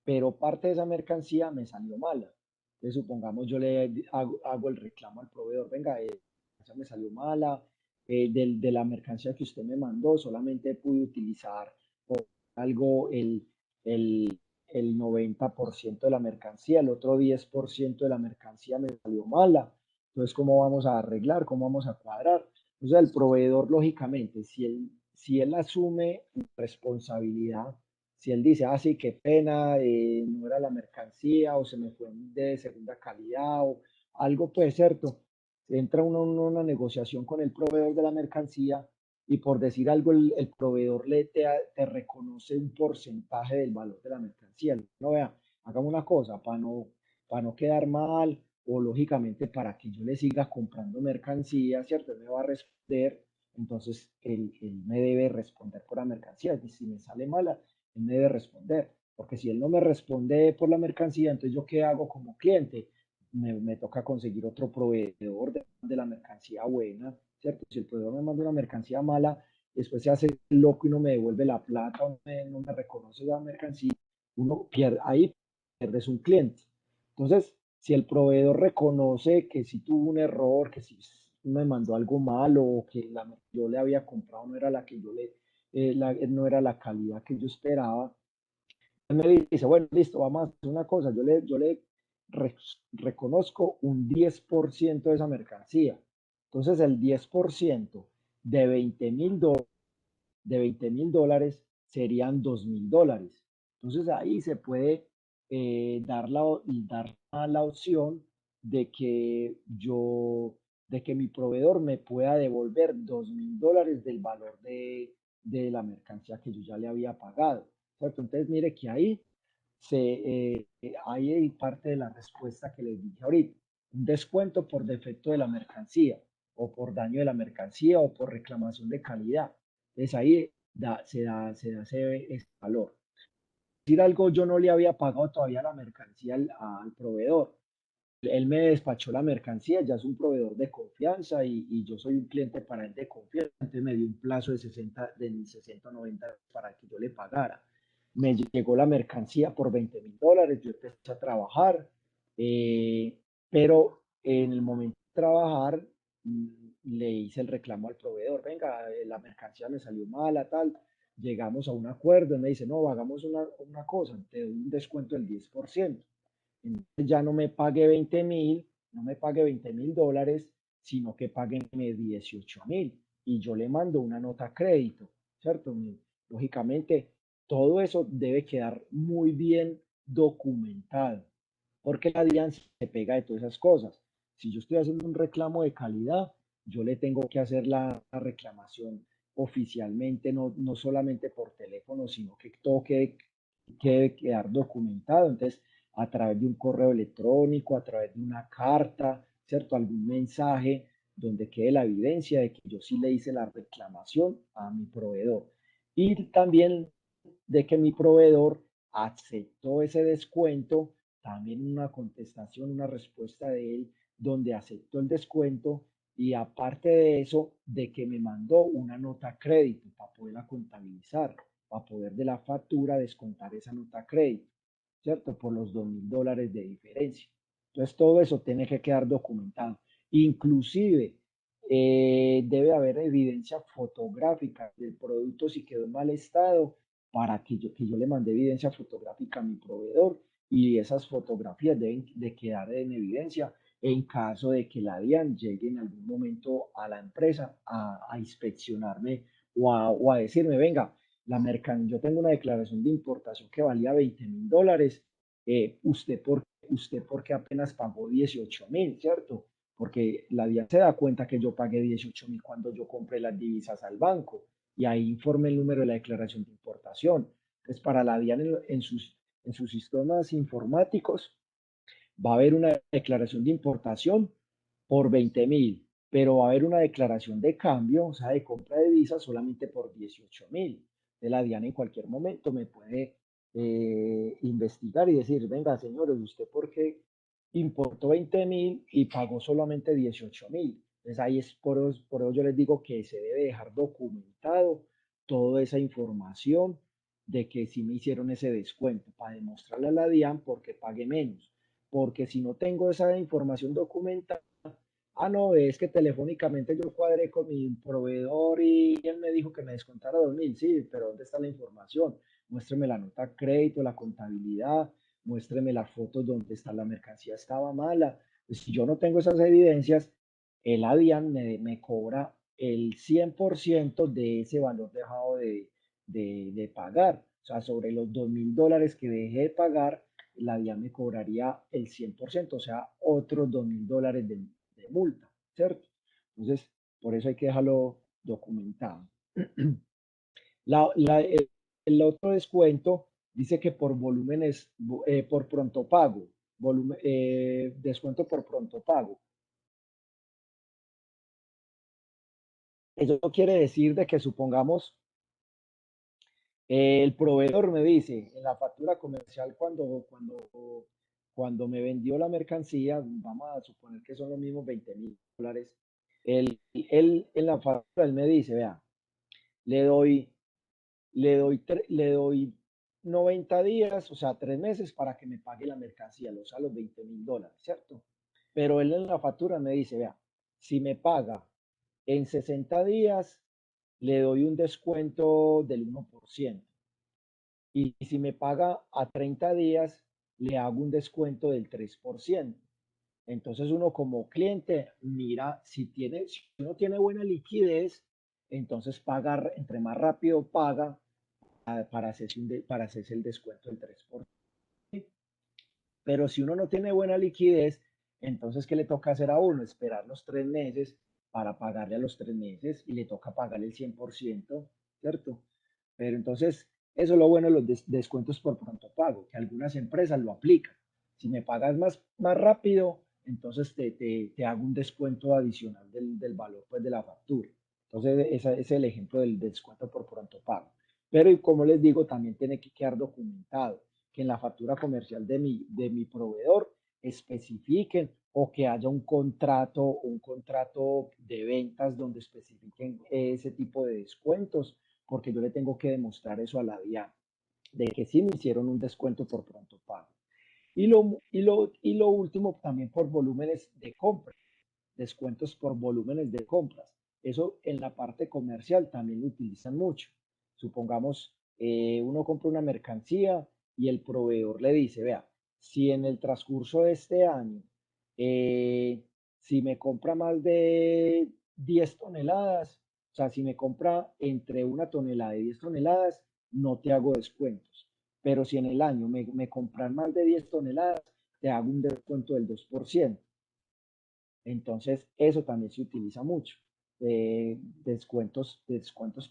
pero parte de esa mercancía me salió mala. Entonces, supongamos yo le hago el reclamo al proveedor: venga, esa me salió mala, de la mercancía que usted me mandó, solamente pude utilizar por algo el 90% de la mercancía, el otro 10% de la mercancía me salió mala. Entonces, ¿cómo vamos a arreglar? ¿Cómo vamos a cuadrar? Entonces, el proveedor, lógicamente, si él asume responsabilidad, si él dice, sí, qué pena, no era la mercancía o se me fue de segunda calidad o algo, pues cierto, entra uno en una negociación con el proveedor de la mercancía y por decir algo, el proveedor te reconoce un porcentaje del valor de la mercancía. No, vea, hagamos una cosa, para no quedar mal o lógicamente para que yo le siga comprando mercancía, ¿cierto? Él me va a responder, entonces él me debe responder por la mercancía. Y si me sale mala, él me debe responder, porque si él no me responde por la mercancía, entonces yo qué hago como cliente, me toca conseguir otro proveedor de la mercancía buena, ¿cierto? Si el proveedor me manda una mercancía mala, después se hace loco y no me devuelve la plata, no me reconoce la mercancía, uno pierde, ahí pierdes un cliente. Entonces, si el proveedor reconoce que si tuvo un error, que si me mandó algo malo o que la que yo le había comprado no era la que no era la calidad que yo esperaba, él me dice, bueno, listo, vamos a hacer una cosa, yo le reconozco un 10% de esa mercancía. Entonces, el 10% de $20,000 serían $2,000. Entonces, ahí se puede dar la opción de que mi proveedor me pueda devolver $2,000 del valor de la mercancía que yo ya le había pagado, ¿cierto? Entonces, mire que ahí hay parte de la respuesta que les dije ahorita: un descuento por defecto de la mercancía o por daño de la mercancía o por reclamación de calidad. Entonces ahí se da ese valor. Decir algo, yo no le había pagado todavía la mercancía al proveedor. Él me despachó la mercancía, ya es un proveedor de confianza y yo soy un cliente para él de confianza. Entonces me dio un plazo de 60 o 90 para que yo le pagara. Me llegó la mercancía por $20,000, yo empecé a trabajar, eh, pero en el momento de trabajar le hice el reclamo al proveedor: venga, la mercancía me salió mala, tal. Llegamos a un acuerdo, él me dice, no, hagamos una cosa, te doy un descuento del 10%. Entonces ya no me pague 20,000, no me pague $20,000, sino que páguenme 18,000 y yo le mando una nota a crédito, ¿cierto? Lógicamente, todo eso debe quedar muy bien documentado, porque la DIAN se pega de todas esas cosas. Si yo estoy haciendo un reclamo de calidad, yo le tengo que hacer la reclamación oficialmente, no solamente por teléfono, sino que todo quede quedar documentado. Entonces, a través de un correo electrónico, a través de una carta, ¿cierto? Algún mensaje donde quede la evidencia de que yo sí le hice la reclamación a mi proveedor. Y también de que mi proveedor aceptó ese descuento, también una contestación, una respuesta de él donde aceptó el descuento y aparte de eso, de que me mandó una nota crédito para poderla contabilizar, para poder de la factura descontar esa nota crédito, ¿cierto? Por los $2.000 de diferencia. Entonces todo eso tiene que quedar documentado. Inclusive debe haber evidencia fotográfica del producto si quedó en mal estado para que yo le mande evidencia fotográfica a mi proveedor y esas fotografías deben de quedar en evidencia en caso de que la DIAN llegue en algún momento a la empresa a inspeccionarme o a decirme, venga, yo tengo una declaración de importación que valía $20.000, usted porque apenas pagó 18.000, ¿cierto? Porque la DIAN se da cuenta que yo pagué 18.000 cuando yo compré las divisas al banco y ahí informe el número de la declaración de importación. Entonces, para la DIAN en sus sistemas informáticos va a haber una declaración de importación por 20.000, pero va a haber una declaración de cambio, o sea, de compra de divisas solamente por 18.000. De la DIAN en cualquier momento me puede investigar y decir, venga, señores, ¿usted por qué importó 20.000 y pagó solamente 18.000? Entonces ahí es por eso yo les digo que se debe dejar documentado toda esa información de que sí me hicieron ese descuento para demostrarle a la DIAN por qué pagué menos. Porque si no tengo esa información documentada, no, es que telefónicamente yo cuadré con mi proveedor y él me dijo que me descontara 2.000, sí, pero ¿dónde está la información? Muéstreme la nota crédito, la contabilidad, muéstreme las fotos donde está la mercancía estaba mala. Pues si yo no tengo esas evidencias, el ADIAN me cobra el 100% de ese valor dejado de pagar. O sea, sobre los $2.000 que dejé de pagar, la DIAN me cobraría el 100%, o sea, otros $2.000 de multa, ¿cierto? Entonces, por eso hay que dejarlo documentado. El otro descuento dice que por volúmenes, por pronto pago, descuento por pronto pago. Eso quiere decir de que supongamos, el proveedor me dice en la factura comercial cuando me vendió la mercancía, vamos a suponer que son los mismos $20.000, él en la factura él me dice, vea, le doy, le doy 90 días, o sea, 3 meses para que me pague la mercancía, o sea, los $20.000, ¿cierto? Pero él en la factura me dice, vea, si me paga en 60 días, le doy un descuento del 1%. Y si me paga a 30 días, le hago un descuento del 3%. Entonces uno como cliente mira si uno tiene buena liquidez, entonces pagar, entre más rápido paga para hacerse el descuento del 3%. Pero si uno no tiene buena liquidez, entonces ¿qué le toca hacer a uno? Esperar los 3 meses para pagarle a los 3 meses y le toca pagarle el 100%, ¿cierto? Pero entonces, eso es lo bueno de los descuentos por pronto pago, que algunas empresas lo aplican. Si me pagas más rápido, entonces te hago un descuento adicional del valor pues, de la factura. Entonces, ese es el ejemplo del descuento por pronto pago. Pero, y como les digo, también tiene que quedar documentado que en la factura comercial de mi proveedor especifiquen o que haya un contrato de ventas donde especifiquen ese tipo de descuentos, porque yo le tengo que demostrar eso a la DIAN, de que sí me hicieron un descuento por pronto pago. Y lo último, también por volúmenes de compra, descuentos por volúmenes de compras. Eso en la parte comercial también lo utilizan mucho. Supongamos, uno compra una mercancía y el proveedor le dice, vea, si en el transcurso de este año, si me compra más de 10 toneladas, o sea, si me compra entre 1 tonelada y 10 toneladas, no te hago descuentos. Pero si en el año me compran más de 10 toneladas, te hago un descuento del 2%. Entonces, eso también se utiliza mucho. Descuentos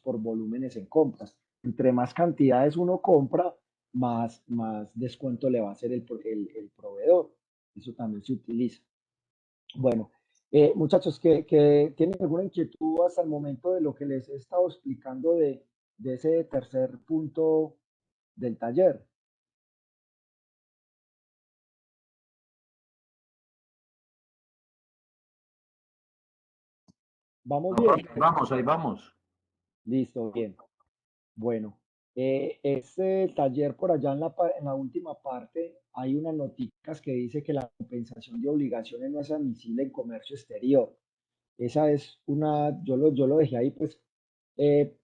por volúmenes en compras. Entre más cantidades uno compra, más descuento le va a hacer el proveedor. Eso también se utiliza. Bueno, muchachos, que tienen alguna inquietud hasta el momento de lo que les he estado explicando de ese tercer punto del taller. ¿Vamos No, bien? ahí vamos. Listo, bien. Bueno, este taller por allá en la última parte hay unas noticas que dice que la compensación de obligaciones no es admisible en comercio exterior. Esa es una, yo lo dejé ahí pues eh,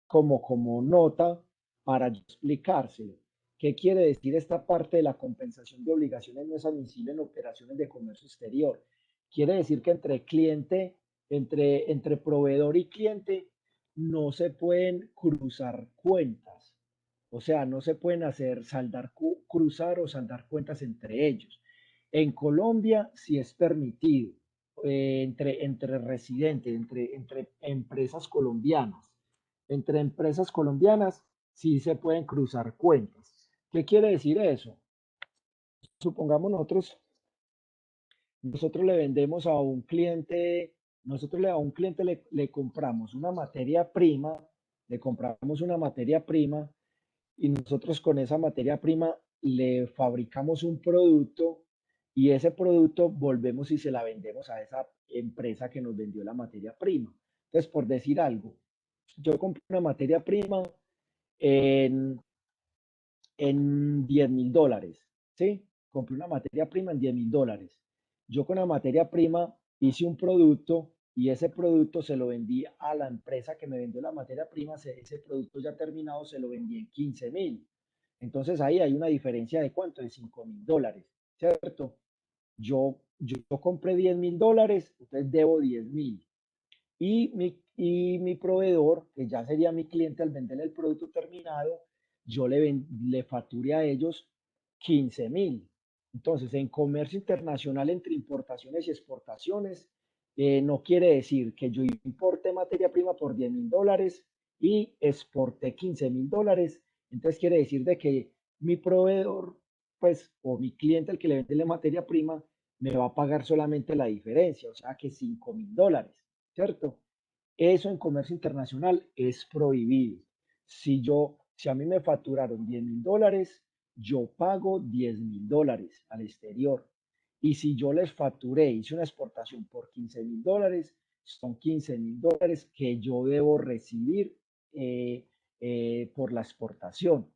como nota para yo explicárselo. ¿Qué quiere decir esta parte de la compensación de obligaciones no es admisible en operaciones de comercio exterior? Quiere decir que entre cliente, entre proveedor y cliente no se pueden cruzar cuentas. O sea, no se pueden hacer cruzar o saldar cuentas entre ellos. En Colombia sí es permitido entre residentes, entre empresas colombianas. Entre empresas colombianas sí se pueden cruzar cuentas. ¿Qué quiere decir eso? Supongamos nosotros le vendemos a un cliente, a un cliente le compramos una materia prima, le compramos una materia prima y nosotros con esa materia prima le fabricamos un producto y ese producto volvemos y se la vendemos a esa empresa que nos vendió la materia prima. Entonces, por decir algo, yo compré una materia prima en, en $10.000, ¿sí? Compré una materia prima en $10.000. Yo con la materia prima hice un producto y ese producto se lo vendí a la empresa que me vendió la materia prima, ese producto ya terminado se lo vendí en 15.000. Entonces ahí hay una diferencia de cuánto, de $5.000, ¿cierto? Yo compré $10.000, entonces debo 10.000. Y mi proveedor, que ya sería mi cliente al venderle el producto terminado, yo le facturé a ellos 15.000. Entonces, en comercio internacional entre importaciones y exportaciones, no quiere decir que yo importe materia prima por $10.000 y exporté $15.000. Entonces, quiere decir de que mi proveedor, pues, o mi cliente, el que le vende la materia prima, me va a pagar solamente la diferencia, o sea que $5.000. ¿Cierto? Eso en comercio internacional es prohibido. Si a mí me facturaron $10.000, yo pago $10.000 al exterior. Y si yo les facturé, hice una exportación por $15.000, son $15.000 que yo debo recibir eh, por la exportación.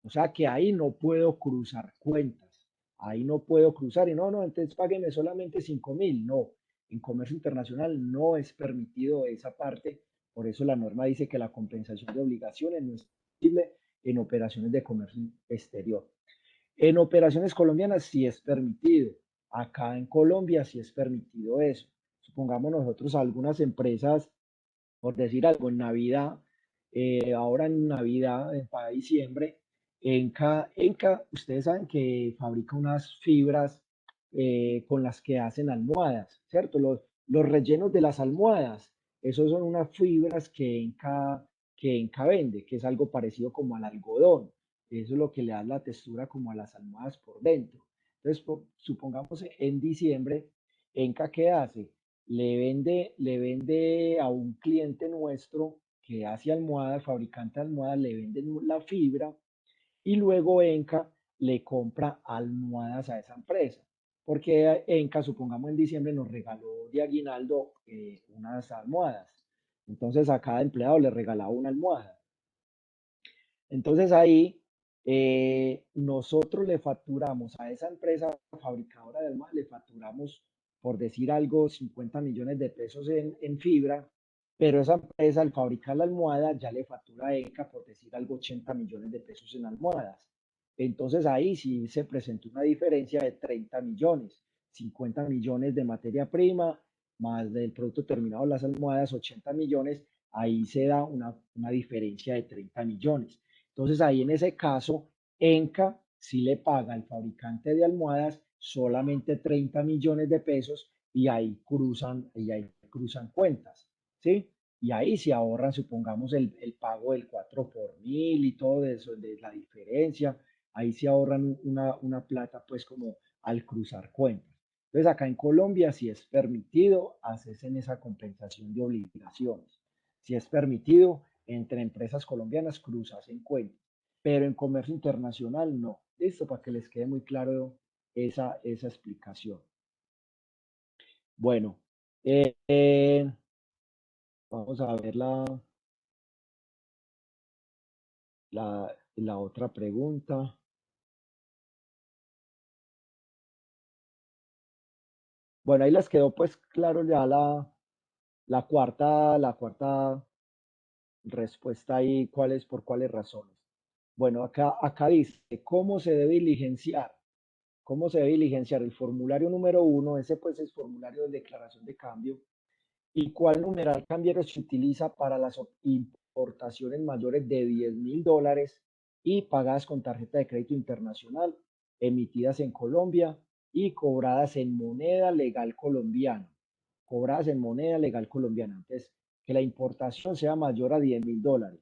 O sea que ahí no puedo cruzar cuentas, ahí no puedo cruzar y no, entonces págueme solamente 5.000. No, en comercio internacional no es permitido esa parte, por eso la norma dice que la compensación de obligaciones no es posible en operaciones de comercio exterior. En operaciones colombianas sí es permitido, acá en Colombia sí es permitido eso. Supongamos nosotros algunas empresas, por decir algo, en Navidad, ahora en Navidad, para diciembre, Enca, ustedes saben que fabrica unas fibras con las que hacen almohadas, ¿cierto? Los rellenos de las almohadas, esos son unas fibras que Enca vende, que es algo parecido como al algodón. Eso es lo que le da la textura como a las almohadas por dentro. Entonces, supongamos en diciembre, Enca, ¿qué hace? Le vende a un cliente nuestro que hace almohadas, fabricante de almohadas, le venden la fibra y luego Enca le compra almohadas a esa empresa. Porque Enca, supongamos en diciembre, nos regaló de aguinaldo unas almohadas. Entonces a cada empleado le regalaba una almohada. Entonces ahí nosotros le facturamos a esa empresa fabricadora de almohadas, le facturamos, por decir algo, 50 millones de pesos en fibra, pero esa empresa al fabricar la almohada ya le factura a ECA, por decir algo, 80 millones de pesos en almohadas. Entonces ahí sí se presentó una diferencia de 30 millones, 50 millones de materia prima, más del producto terminado, las almohadas, 80 millones, ahí se da una diferencia de 30 millones. Entonces ahí en ese caso, Enca sí le paga al fabricante de almohadas solamente 30 millones de pesos y ahí cruzan cuentas, ¿sí? Y ahí se ahorran, supongamos, el pago del 4 por mil y todo eso, de la diferencia, ahí se ahorran una plata pues como al cruzar cuentas. Entonces acá en Colombia sí es permitido hacerse en esa compensación de obligaciones. Si es permitido entre empresas colombianas cruzas en cuentas, pero en comercio internacional no. Listo, para que les quede muy claro esa explicación. Bueno, Vamos a ver la otra pregunta. Bueno, ahí les quedó pues claro ya la cuarta respuesta ahí, por cuáles razones. Bueno, acá dice, ¿cómo se debe diligenciar? ¿Cómo se debe diligenciar el formulario número 1? Ese pues es formulario de declaración de cambio. ¿Y cuál numeral cambiario se utiliza para las importaciones mayores de $10,000 y pagadas con tarjeta de crédito internacional, emitidas en Colombia y cobradas en moneda legal colombiana? Cobradas en moneda legal colombiana. Entonces, que la importación sea mayor a $10,000,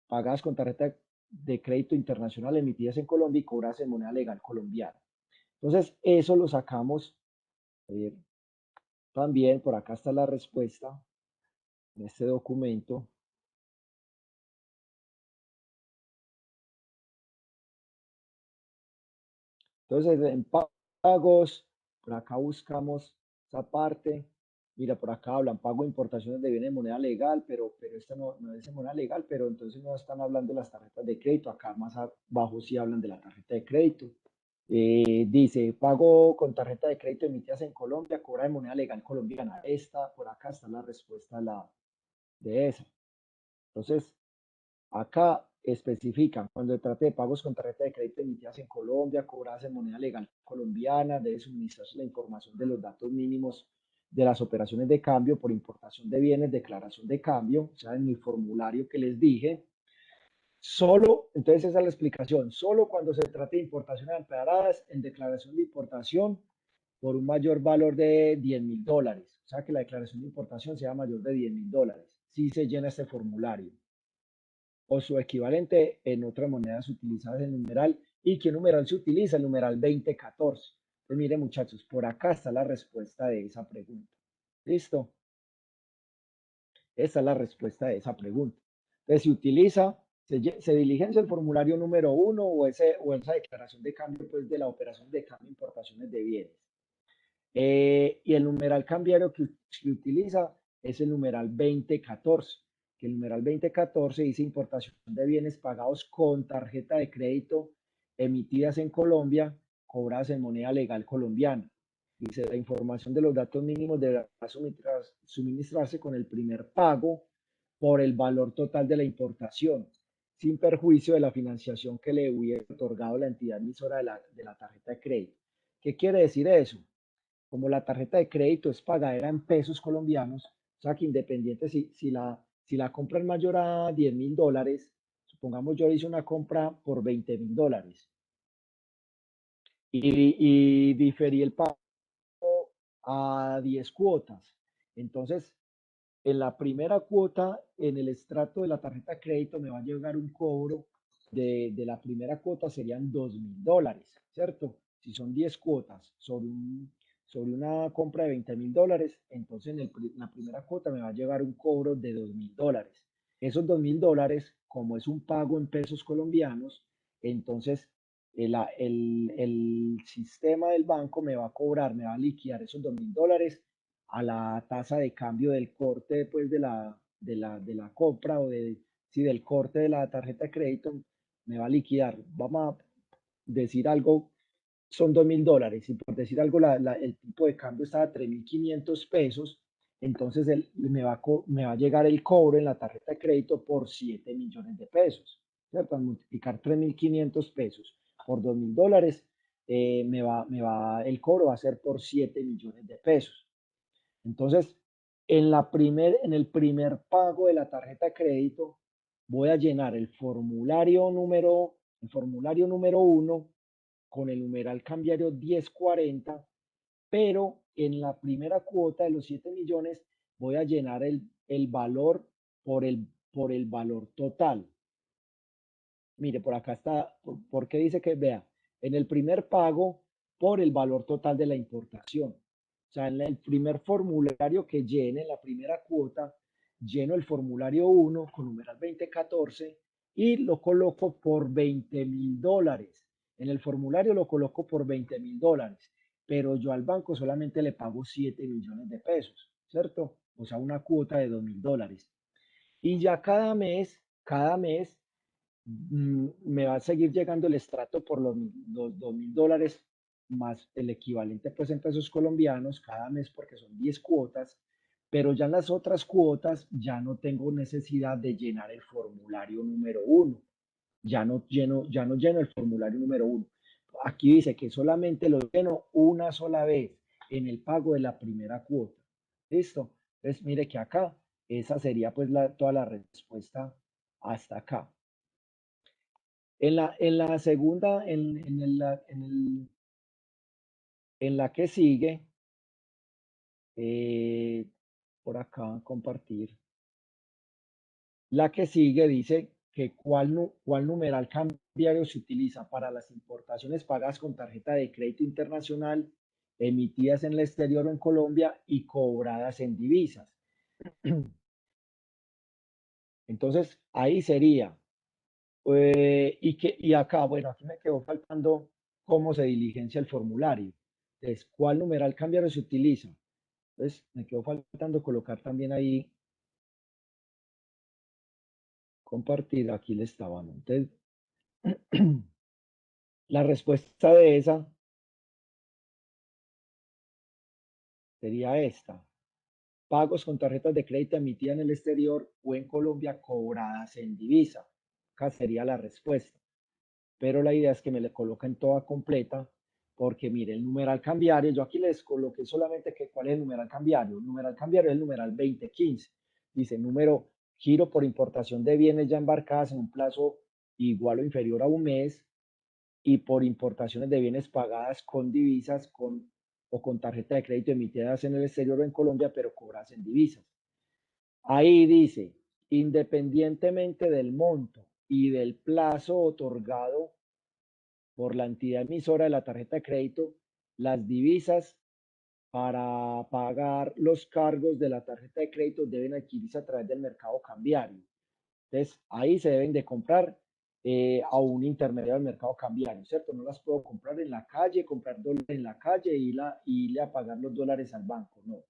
pagadas con tarjeta de crédito internacional emitidas en Colombia y cobradas en moneda legal colombiana. Entonces, eso lo sacamos también, por acá está la respuesta en este documento. Entonces, en pagos, por acá buscamos esa parte. Mira, por acá hablan pago de importaciones de bienes en moneda legal, pero esta no es en moneda legal, pero entonces no están hablando de las tarjetas de crédito. Acá más abajo sí hablan de la tarjeta de crédito. Dice, pago con tarjeta de crédito emitidas en Colombia, cobra de moneda legal colombiana. Por acá está la respuesta de esa. Entonces, acá especifican, cuando se trate de pagos con tarjeta de crédito emitidas en Colombia, cobradas en moneda legal colombiana, debe suministrarse la información de los datos mínimos de las operaciones de cambio por importación de bienes, declaración de cambio, o sea, en el formulario que les dije. Solo, entonces esa es la explicación, solo cuando se trate de importaciones amparadas en declaración de importación por un mayor valor de $10,000, o sea, que la declaración de importación sea mayor de $10,000, si se llena este formulario o su equivalente en otras monedas utilizadas en numeral. ¿Y qué numeral se utiliza? El numeral 2014. Entonces, miren muchachos, por acá está la respuesta de esa pregunta. ¿Listo? Esa es la respuesta de esa pregunta. Entonces, se utiliza, se diligencia el formulario número 1 o esa declaración de cambio pues, de la operación de cambio de importaciones de bienes. Y el numeral cambiario que se utiliza es el numeral 2014, que el numeral 2014 dice importación de bienes pagados con tarjeta de crédito emitidas en Colombia, cobradas en moneda legal colombiana. Dice, la información de los datos mínimos deberá suministrarse con el primer pago por el valor total de la importación, sin perjuicio de la financiación que le hubiera otorgado la entidad emisora de la tarjeta de crédito. ¿Qué quiere decir eso? Como la tarjeta de crédito es pagadera en pesos colombianos, o sea que independiente si la compra es mayor a $10,000, supongamos yo hice una compra por $20,000 y diferí el pago a 10 cuotas. Entonces, en la primera cuota, en el extracto de la tarjeta de crédito, me va a llegar un cobro de la primera cuota, serían $2,000, ¿cierto? Si son 10 cuotas sobre una compra de $20,000, entonces la primera cuota me va a llegar un cobro de $2,000. Esos $2,000, como es un pago en pesos colombianos, entonces el sistema del banco me va a cobrar, me va a liquidar esos $2,000 a la tasa de cambio del corte después de la compra si del corte de la tarjeta de crédito me va a liquidar. Vamos a decir algo, son $2,000 y por decir algo el tipo de cambio está a 3,500 pesos, entonces me va a llegar el cobro en la tarjeta de crédito por 7 millones de pesos, ¿cierto? Al multiplicar 3,500 pesos por $2,000, el cobro va a ser por 7 millones de pesos. Entonces, en el primer pago de la tarjeta de crédito, voy a llenar el formulario número 1 con el numeral cambiario 1040, pero en la primera cuota de los 7 millones voy a llenar el valor por el valor total. Mire, por acá está, ¿por qué dice que vea? En el primer pago por el valor total de la importación. O sea, en el primer formulario que llene, en la primera cuota, lleno el formulario 1 con numeral 2014 y lo coloco por $20,000. En el formulario lo coloco por $20,000, pero yo al banco solamente le pago 7 millones de pesos, ¿cierto? o sea, una cuota de $2.000. Y ya cada mes me va a seguir llegando el estrato por los $2.000 más el equivalente pues en pesos colombianos cada mes porque son 10 cuotas, pero ya en las otras cuotas ya no tengo necesidad de llenar el formulario número uno, ya no lleno el formulario número uno. Aquí dice que solamente lo lleno una sola vez en el pago de la primera cuota. ¿Listo? Entonces mire que acá esa sería pues toda la respuesta hasta acá. En la segunda, en la que sigue, por acá, compartir. La que sigue dice que cuál numeral cambiario se utiliza para las importaciones pagadas con tarjeta de crédito internacional, emitidas en el exterior o en Colombia y cobradas en divisas. Entonces, ahí sería. Y acá, bueno, aquí me quedó faltando cómo se diligencia el formulario. Entonces, ¿cuál numeral cambiario se utiliza? Entonces, me quedó faltando colocar también ahí, compartir, aquí le estaba, ¿no? Entonces, la respuesta de esa sería esta. Pagos con tarjetas de crédito emitidas en el exterior o en Colombia cobradas en divisa. Acá sería la respuesta. Pero la idea es que me le coloquen toda completa, porque mire, el numeral cambiario, yo aquí les coloqué solamente que cuál es el numeral cambiario. El numeral cambiario es el numeral 2015. Dice número giro por importación de bienes ya embarcadas en un plazo igual o inferior a un mes y por importaciones de bienes pagadas con divisas o con tarjeta de crédito emitidas en el exterior o en Colombia, pero cobradas en divisas. Ahí dice, independientemente del monto y del plazo otorgado por la entidad emisora de la tarjeta de crédito, las divisas para pagar los cargos de la tarjeta de crédito deben adquirirse a través del mercado cambiario. Entonces, ahí se deben de comprar a un intermediario del mercado cambiario, ¿cierto? No las puedo comprar en la calle, comprar dólares en la calle y irle a pagar los dólares al banco, no.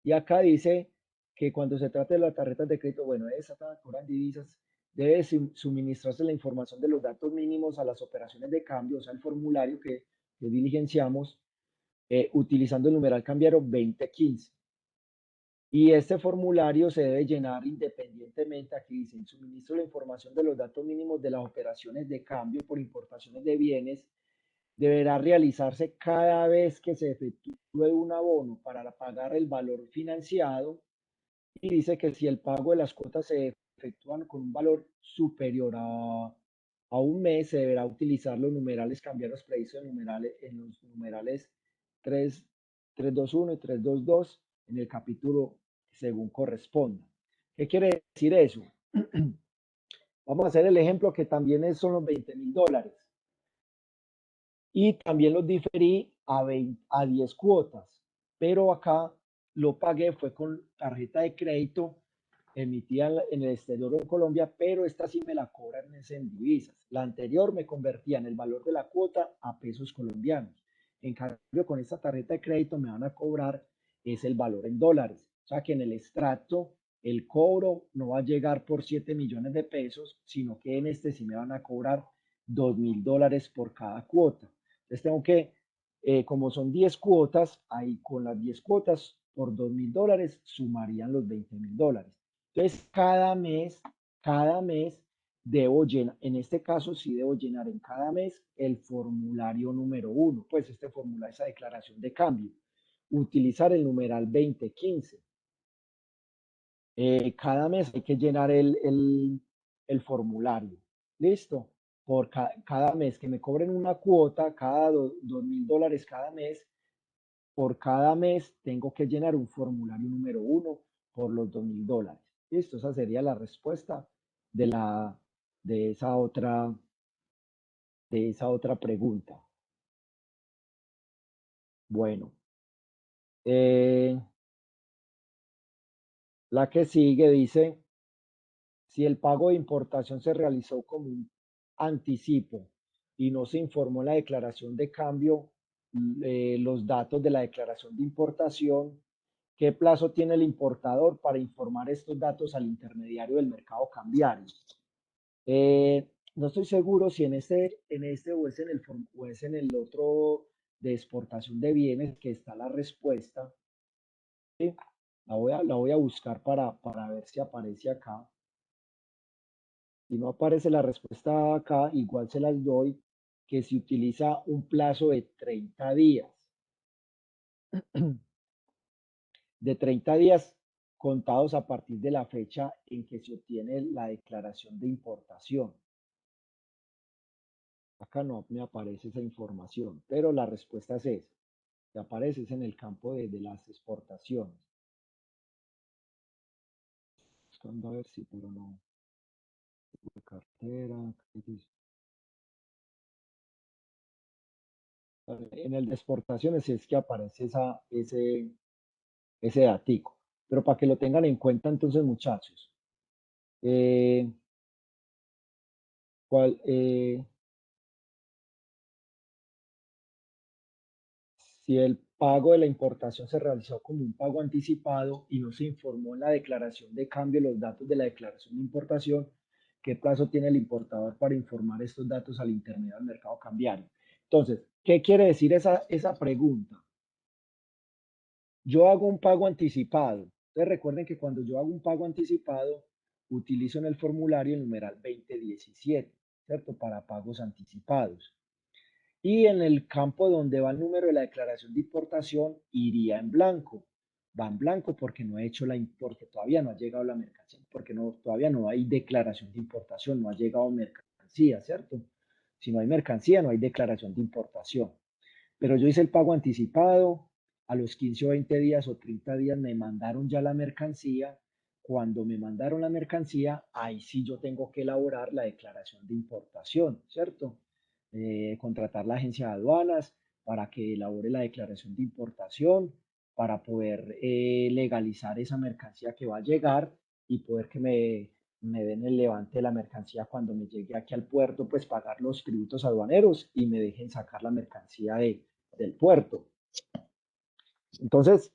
Y acá dice que cuando se trate de las tarjetas de crédito, bueno, esa cobran divisas, debe suministrarse la información de los datos mínimos a las operaciones de cambio, o sea, el formulario que diligenciamos, utilizando el numeral cambiario 2015. Y este formulario se debe llenar independientemente, aquí dice, suministro la información de los datos mínimos de las operaciones de cambio por importaciones de bienes, deberá realizarse cada vez que se efectúe un abono para pagar el valor financiado y dice que si el pago de las cuotas se efectúan con un valor superior a un mes, se deberá utilizar los numerales cambiarios previstos en los numerales 321 y 322 en el capítulo según corresponda. ¿Qué quiere decir eso? Vamos a hacer el ejemplo que también son los $20.000 y también los diferí a 10 cuotas, pero acá lo pagué fue con tarjeta de crédito emitida en el exterior o en Colombia, pero esta sí me la cobran en divisas. La anterior me convertía en el valor de la cuota a pesos colombianos. En cambio, con esta tarjeta de crédito me van a cobrar es el valor en dólares. O sea que en el extracto el cobro no va a llegar por 7 millones de pesos, sino que en este sí me van a cobrar $2.000 por cada cuota. Entonces tengo que, como son 10 cuotas, ahí con las 10 cuotas por $2.000 sumarían los $20.000. Entonces cada mes debo llenar, en este caso sí debo llenar en cada mes el formulario número uno, pues este formulario, esa declaración de cambio, utilizar el numeral 2015. Cada mes hay que llenar el formulario. ¿Listo? Por cada mes que me cobren una cuota, cada $2.000 cada mes, por cada mes tengo que llenar un formulario número uno por los $2.000. ¿Listo? Esa sería la respuesta de, la, de, esa, otra, de esa otra pregunta. Bueno. La que sigue dice, si el pago de importación se realizó como un anticipo y no se informó en la declaración de cambio los datos de la declaración de importación, ¿Qué plazo tiene el importador para informar estos datos al intermediario del mercado cambiario? No estoy seguro si en este o es en el otro de exportación de bienes que está la respuesta. ¿Sí? La voy a buscar para ver si aparece acá. Si no aparece la respuesta acá, igual se las doy, que se utiliza un plazo de 30 días. De 30 días contados a partir de la fecha en que se obtiene la declaración de importación. Acá no me aparece esa información, pero la respuesta es esa. Que aparece en el campo de las exportaciones. Buscando a ver si, pero no. Cartera, en el de exportaciones es que aparece ese datico. Pero para que lo tengan en cuenta entonces, muchachos. Eh, ¿cuál, si el pago de la importación se realizó como un pago anticipado y no se informó en la declaración de cambio los datos de la declaración de importación, ¿qué plazo tiene el importador para informar estos datos al intermedio del mercado cambiario? Entonces, ¿qué quiere decir esa pregunta? Yo hago un pago anticipado. Entonces recuerden que cuando yo hago un pago anticipado, utilizo en el formulario el numeral 2017, ¿cierto? Para pagos anticipados. Y en el campo donde va el número de la declaración de importación, iría en blanco. Va en blanco porque no he hecho porque todavía no ha llegado la mercancía, porque todavía no hay declaración de importación, no ha llegado mercancía, ¿cierto? Si no hay mercancía, no hay declaración de importación. Pero yo hice el pago anticipado, a los 15 o 20 días o 30 días me mandaron ya la mercancía. Cuando me mandaron la mercancía, ahí sí yo tengo que elaborar la declaración de importación, ¿cierto? Contratar la agencia de aduanas para que elabore la declaración de importación, para poder legalizar esa mercancía que va a llegar y poder que me den el levante de la mercancía cuando me llegue aquí al puerto, pues pagar los tributos aduaneros y me dejen sacar la mercancía del puerto. Entonces,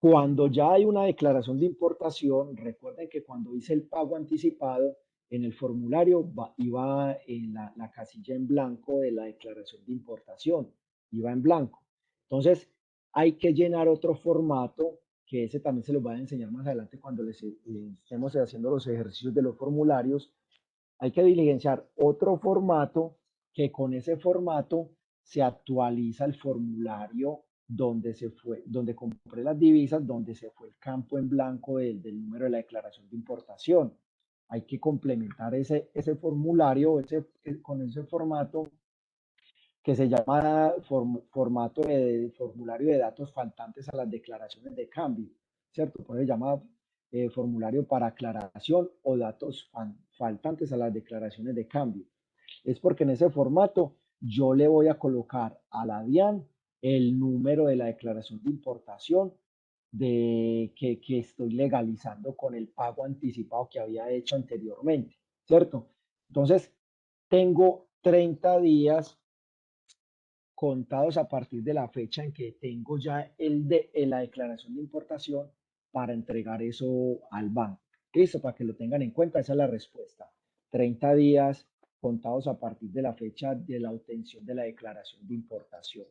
cuando ya hay una declaración de importación, recuerden que cuando hice el pago anticipado, en el formulario iba en la casilla en blanco de la declaración de importación, iba en blanco. Entonces, hay que llenar otro formato, que ese también se los voy a enseñar más adelante cuando les estemos haciendo los ejercicios de los formularios. Hay que diligenciar otro formato que con ese formato se actualiza el formulario donde compré las divisas, donde se fue el campo en blanco del número de la declaración de importación. Hay que complementar ese formulario con ese formato que se llama formato de formulario de datos faltantes a las declaraciones de cambio, ¿cierto? Por eso se llama formulario para aclaración o datos faltantes a las declaraciones de cambio. Es porque en ese formato yo le voy a colocar a la DIAN el número de la declaración de importación que estoy legalizando con el pago anticipado que había hecho anteriormente, ¿cierto? Entonces, tengo 30 días contados a partir de la fecha en que tengo ya la declaración de importación para entregar eso al banco. Listo, para que lo tengan en cuenta, esa es la respuesta. 30 días contados a partir de la fecha de la obtención de la declaración de importación.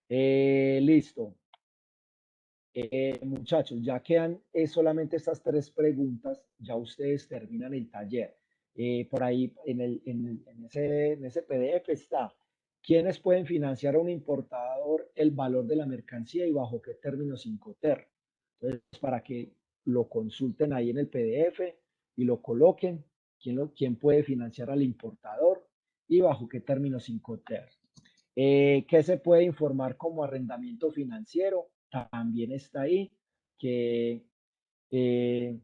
Listo. Muchachos, ya quedan solamente estas tres preguntas, ya ustedes terminan el taller. Por ahí en ese PDF está, ¿quiénes pueden financiar a un importador el valor de la mercancía y bajo qué términos Incoterm? Entonces, para que lo consulten ahí en el PDF y lo coloquen, quién puede financiar al importador y bajo qué términos Incoterm. ¿Qué se puede informar como arrendamiento financiero? También está ahí. Que, eh,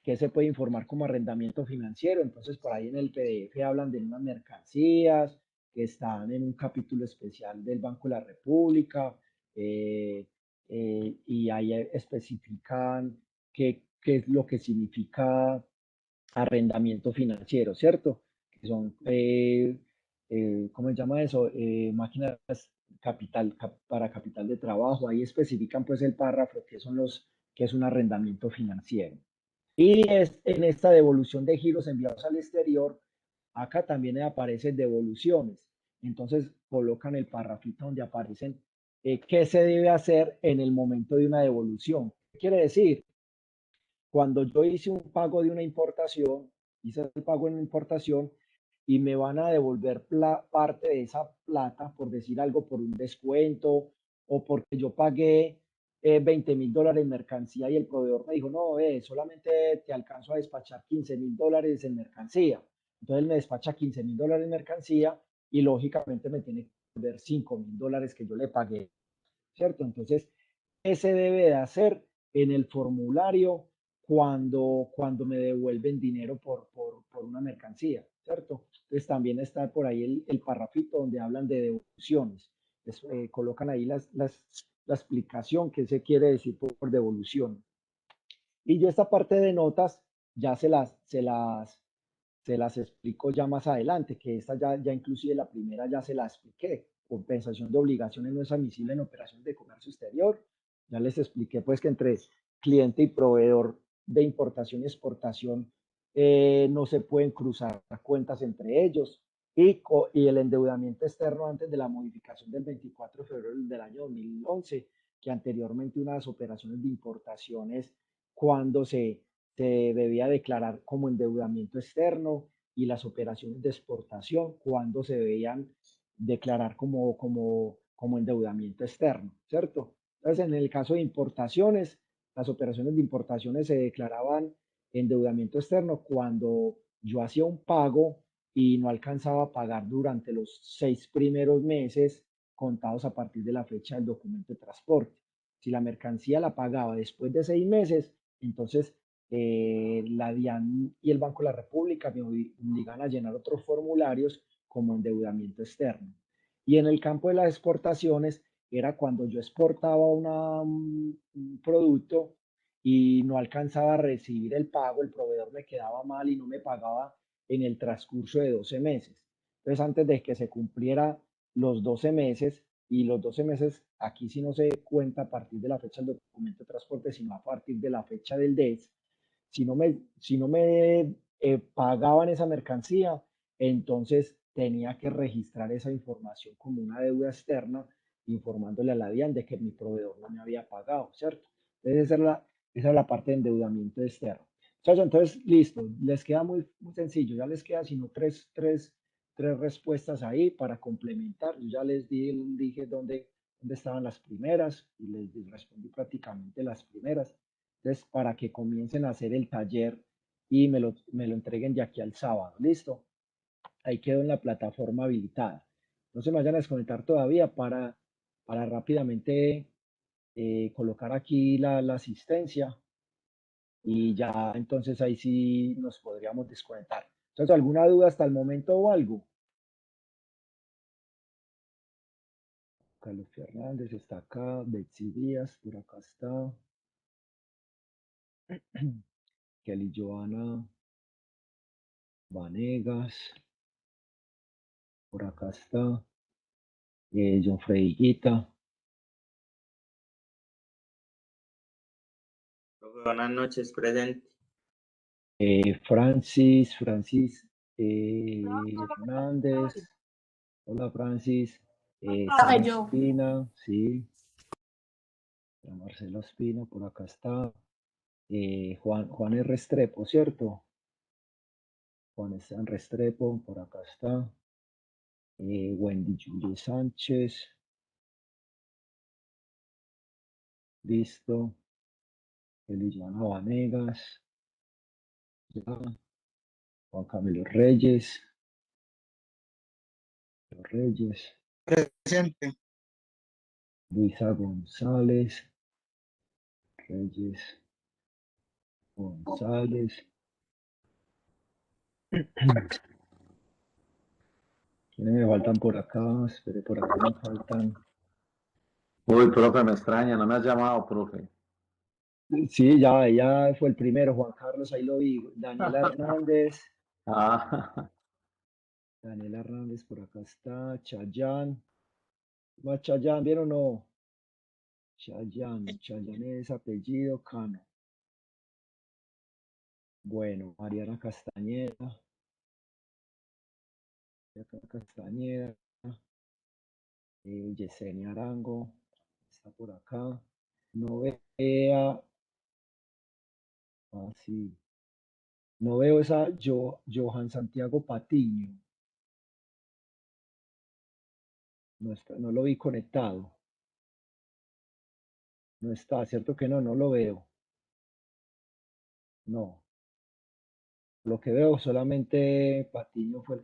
¿Qué se puede informar como arrendamiento financiero? Entonces, por ahí en el PDF hablan de unas mercancías que están en un capítulo especial del Banco de la República y ahí especifican qué es lo que significa arrendamiento financiero, ¿cierto? Que son, ¿cómo se llama eso? Máquinas para capital de trabajo. Ahí especifican pues el párrafo que es un arrendamiento financiero. Y en esta devolución de giros enviados al exterior, acá también aparecen devoluciones. Entonces colocan el parrafito donde aparecen qué se debe hacer en el momento de una devolución. ¿Qué quiere decir? Cuando yo hice un pago de una importación, hice el pago en una importación y me van a devolver parte de esa plata, por decir algo, por un descuento o porque yo pagué $20,000 en mercancía y el proveedor me dijo, no, solamente te alcanzo a despachar $15,000 en mercancía. Entonces él me despacha $15,000 en mercancía y lógicamente me tiene que devolver $5,000 que yo le pagué, ¿cierto? Entonces, ¿qué se debe de hacer en el formulario cuando me devuelven dinero por una mercancía, ¿cierto? Entonces también está por ahí el parrafito donde hablan de devoluciones. Colocan ahí la explicación que se quiere decir por devolución. Y yo esta parte de notas ya se las explico ya más adelante, que esta ya inclusive la primera ya se la expliqué. Compensación de obligaciones no es admisible en operaciones de comercio exterior. Ya les expliqué pues que entre cliente y proveedor de importación y exportación no se pueden cruzar cuentas entre ellos. Y el endeudamiento externo antes de la modificación del 24 de febrero del año 2011, que anteriormente unas operaciones de importaciones cuando se debía declarar como endeudamiento externo y las operaciones de exportación cuando se debían declarar como endeudamiento externo, ¿cierto? Entonces, en el caso de importaciones, las operaciones de importaciones se declaraban endeudamiento externo cuando yo hacía un pago y no alcanzaba a pagar durante los 6 primeros meses contados a partir de la fecha del documento de transporte. Si la mercancía la pagaba después de 6 meses, entonces la DIAN y el Banco de la República me obligan a llenar otros formularios como endeudamiento externo. Y en el campo de las exportaciones era cuando yo exportaba un producto y no alcanzaba a recibir el pago, el proveedor me quedaba mal y no me pagaba en el transcurso de 12 meses. Entonces, antes de que se cumpliera los 12 meses, y los 12 meses aquí sí no se cuenta a partir de la fecha del documento de transporte, sino a partir de la fecha del DES, si no me pagaban esa mercancía, entonces tenía que registrar esa información como una deuda externa, informándole a la DIAN de que mi proveedor no me había pagado, ¿cierto? Entonces esa es la parte de endeudamiento externo. Entonces, listo, les queda muy sencillo, ya les queda sino tres respuestas ahí para complementar. Yo ya les dije dónde estaban las primeras y les respondí prácticamente las primeras. Entonces, para que comiencen a hacer el taller y me lo entreguen de aquí al sábado. ¿Listo? Ahí quedó en la plataforma habilitada. No se me vayan a desconectar todavía para rápidamente colocar aquí la asistencia y ya entonces ahí sí nos podríamos desconectar. Entonces, ¿alguna duda hasta el momento o algo? Carlos Fernández está acá, Betsy Díaz, por acá está. Kelly Joana Vanegas, por acá está. John Freddy Guita. Buenas noches, presente. Francis Hernández. Hola, Francis. Sara Espina, sí. Marcelo Espina, por acá está. Juan R. Restrepo, ¿cierto? Juan Esteban Restrepo, por acá está. Wendy Julie Sánchez. Listo. Eliana Vanegas. Ya. Juan Camilo Reyes. Presente. Luisa González. Reyes González. ¿Quiénes me faltan por acá? Espere, por acá me faltan. Uy, profe, me extraña, no me has llamado, profe. Sí, ya fue el primero, Juan Carlos, ahí lo vi. Daniela Hernández. Ah, Daniela Hernández, por acá está. Chayán. ¿Va Chayán, bien o no? Chayán es apellido Cano. Bueno, Mariana Castañeda, Castañeda, Yesenia Arango, está por acá. No vea, sí. No veo esa Johan Santiago Patiño. No está, no lo vi conectado. No está, ¿cierto que no? No lo veo. No. Lo que veo solamente Patiño fue el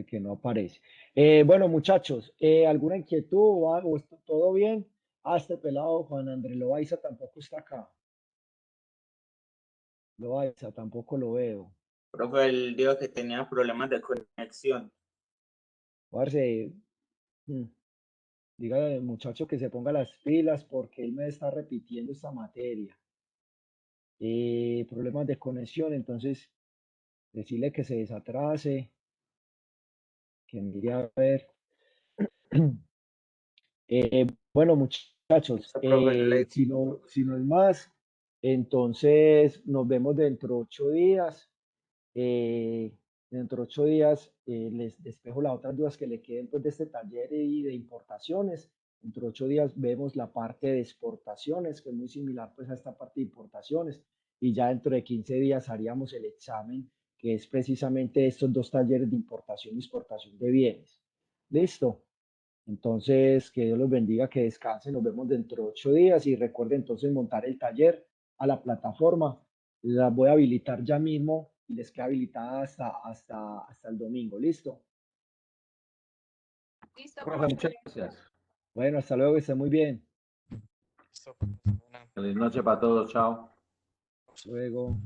que no aparece. Bueno, muchachos, ¿alguna inquietud o algo? ¿Está todo bien? Este pelado Juan Andrés Loaiza tampoco está acá. Loaiza tampoco lo veo. Profe, él dijo que tenía problemas de conexión. Parce, mm, dígale al muchacho que se ponga las pilas porque él me está repitiendo esta materia. Problemas de conexión, entonces decirle que se desatrase, que mire a ver. Bueno, muchachos, Listo, profe, si no es más, entonces nos vemos dentro de 8 días. Eh, Dentro de 8 días les despejo las otras dudas que le queden pues, de este taller y de importaciones. Dentro de 8 días vemos la parte de exportaciones, que es muy similar pues, a esta parte de importaciones. Y ya dentro de 15 días haríamos el examen, que es precisamente estos dos talleres de importación y exportación de bienes. ¿Listo? Entonces, que Dios los bendiga, que descansen. Nos vemos dentro de 8 días y recuerden entonces montar el taller a la plataforma. La voy a habilitar ya mismo y les queda habilitada hasta el domingo. ¿Listo? Listo, Profe, profe. muchas gracias. Bueno, hasta luego, que estén muy bien. Listo. Buena. Feliz noche para todos. Chao. Luego.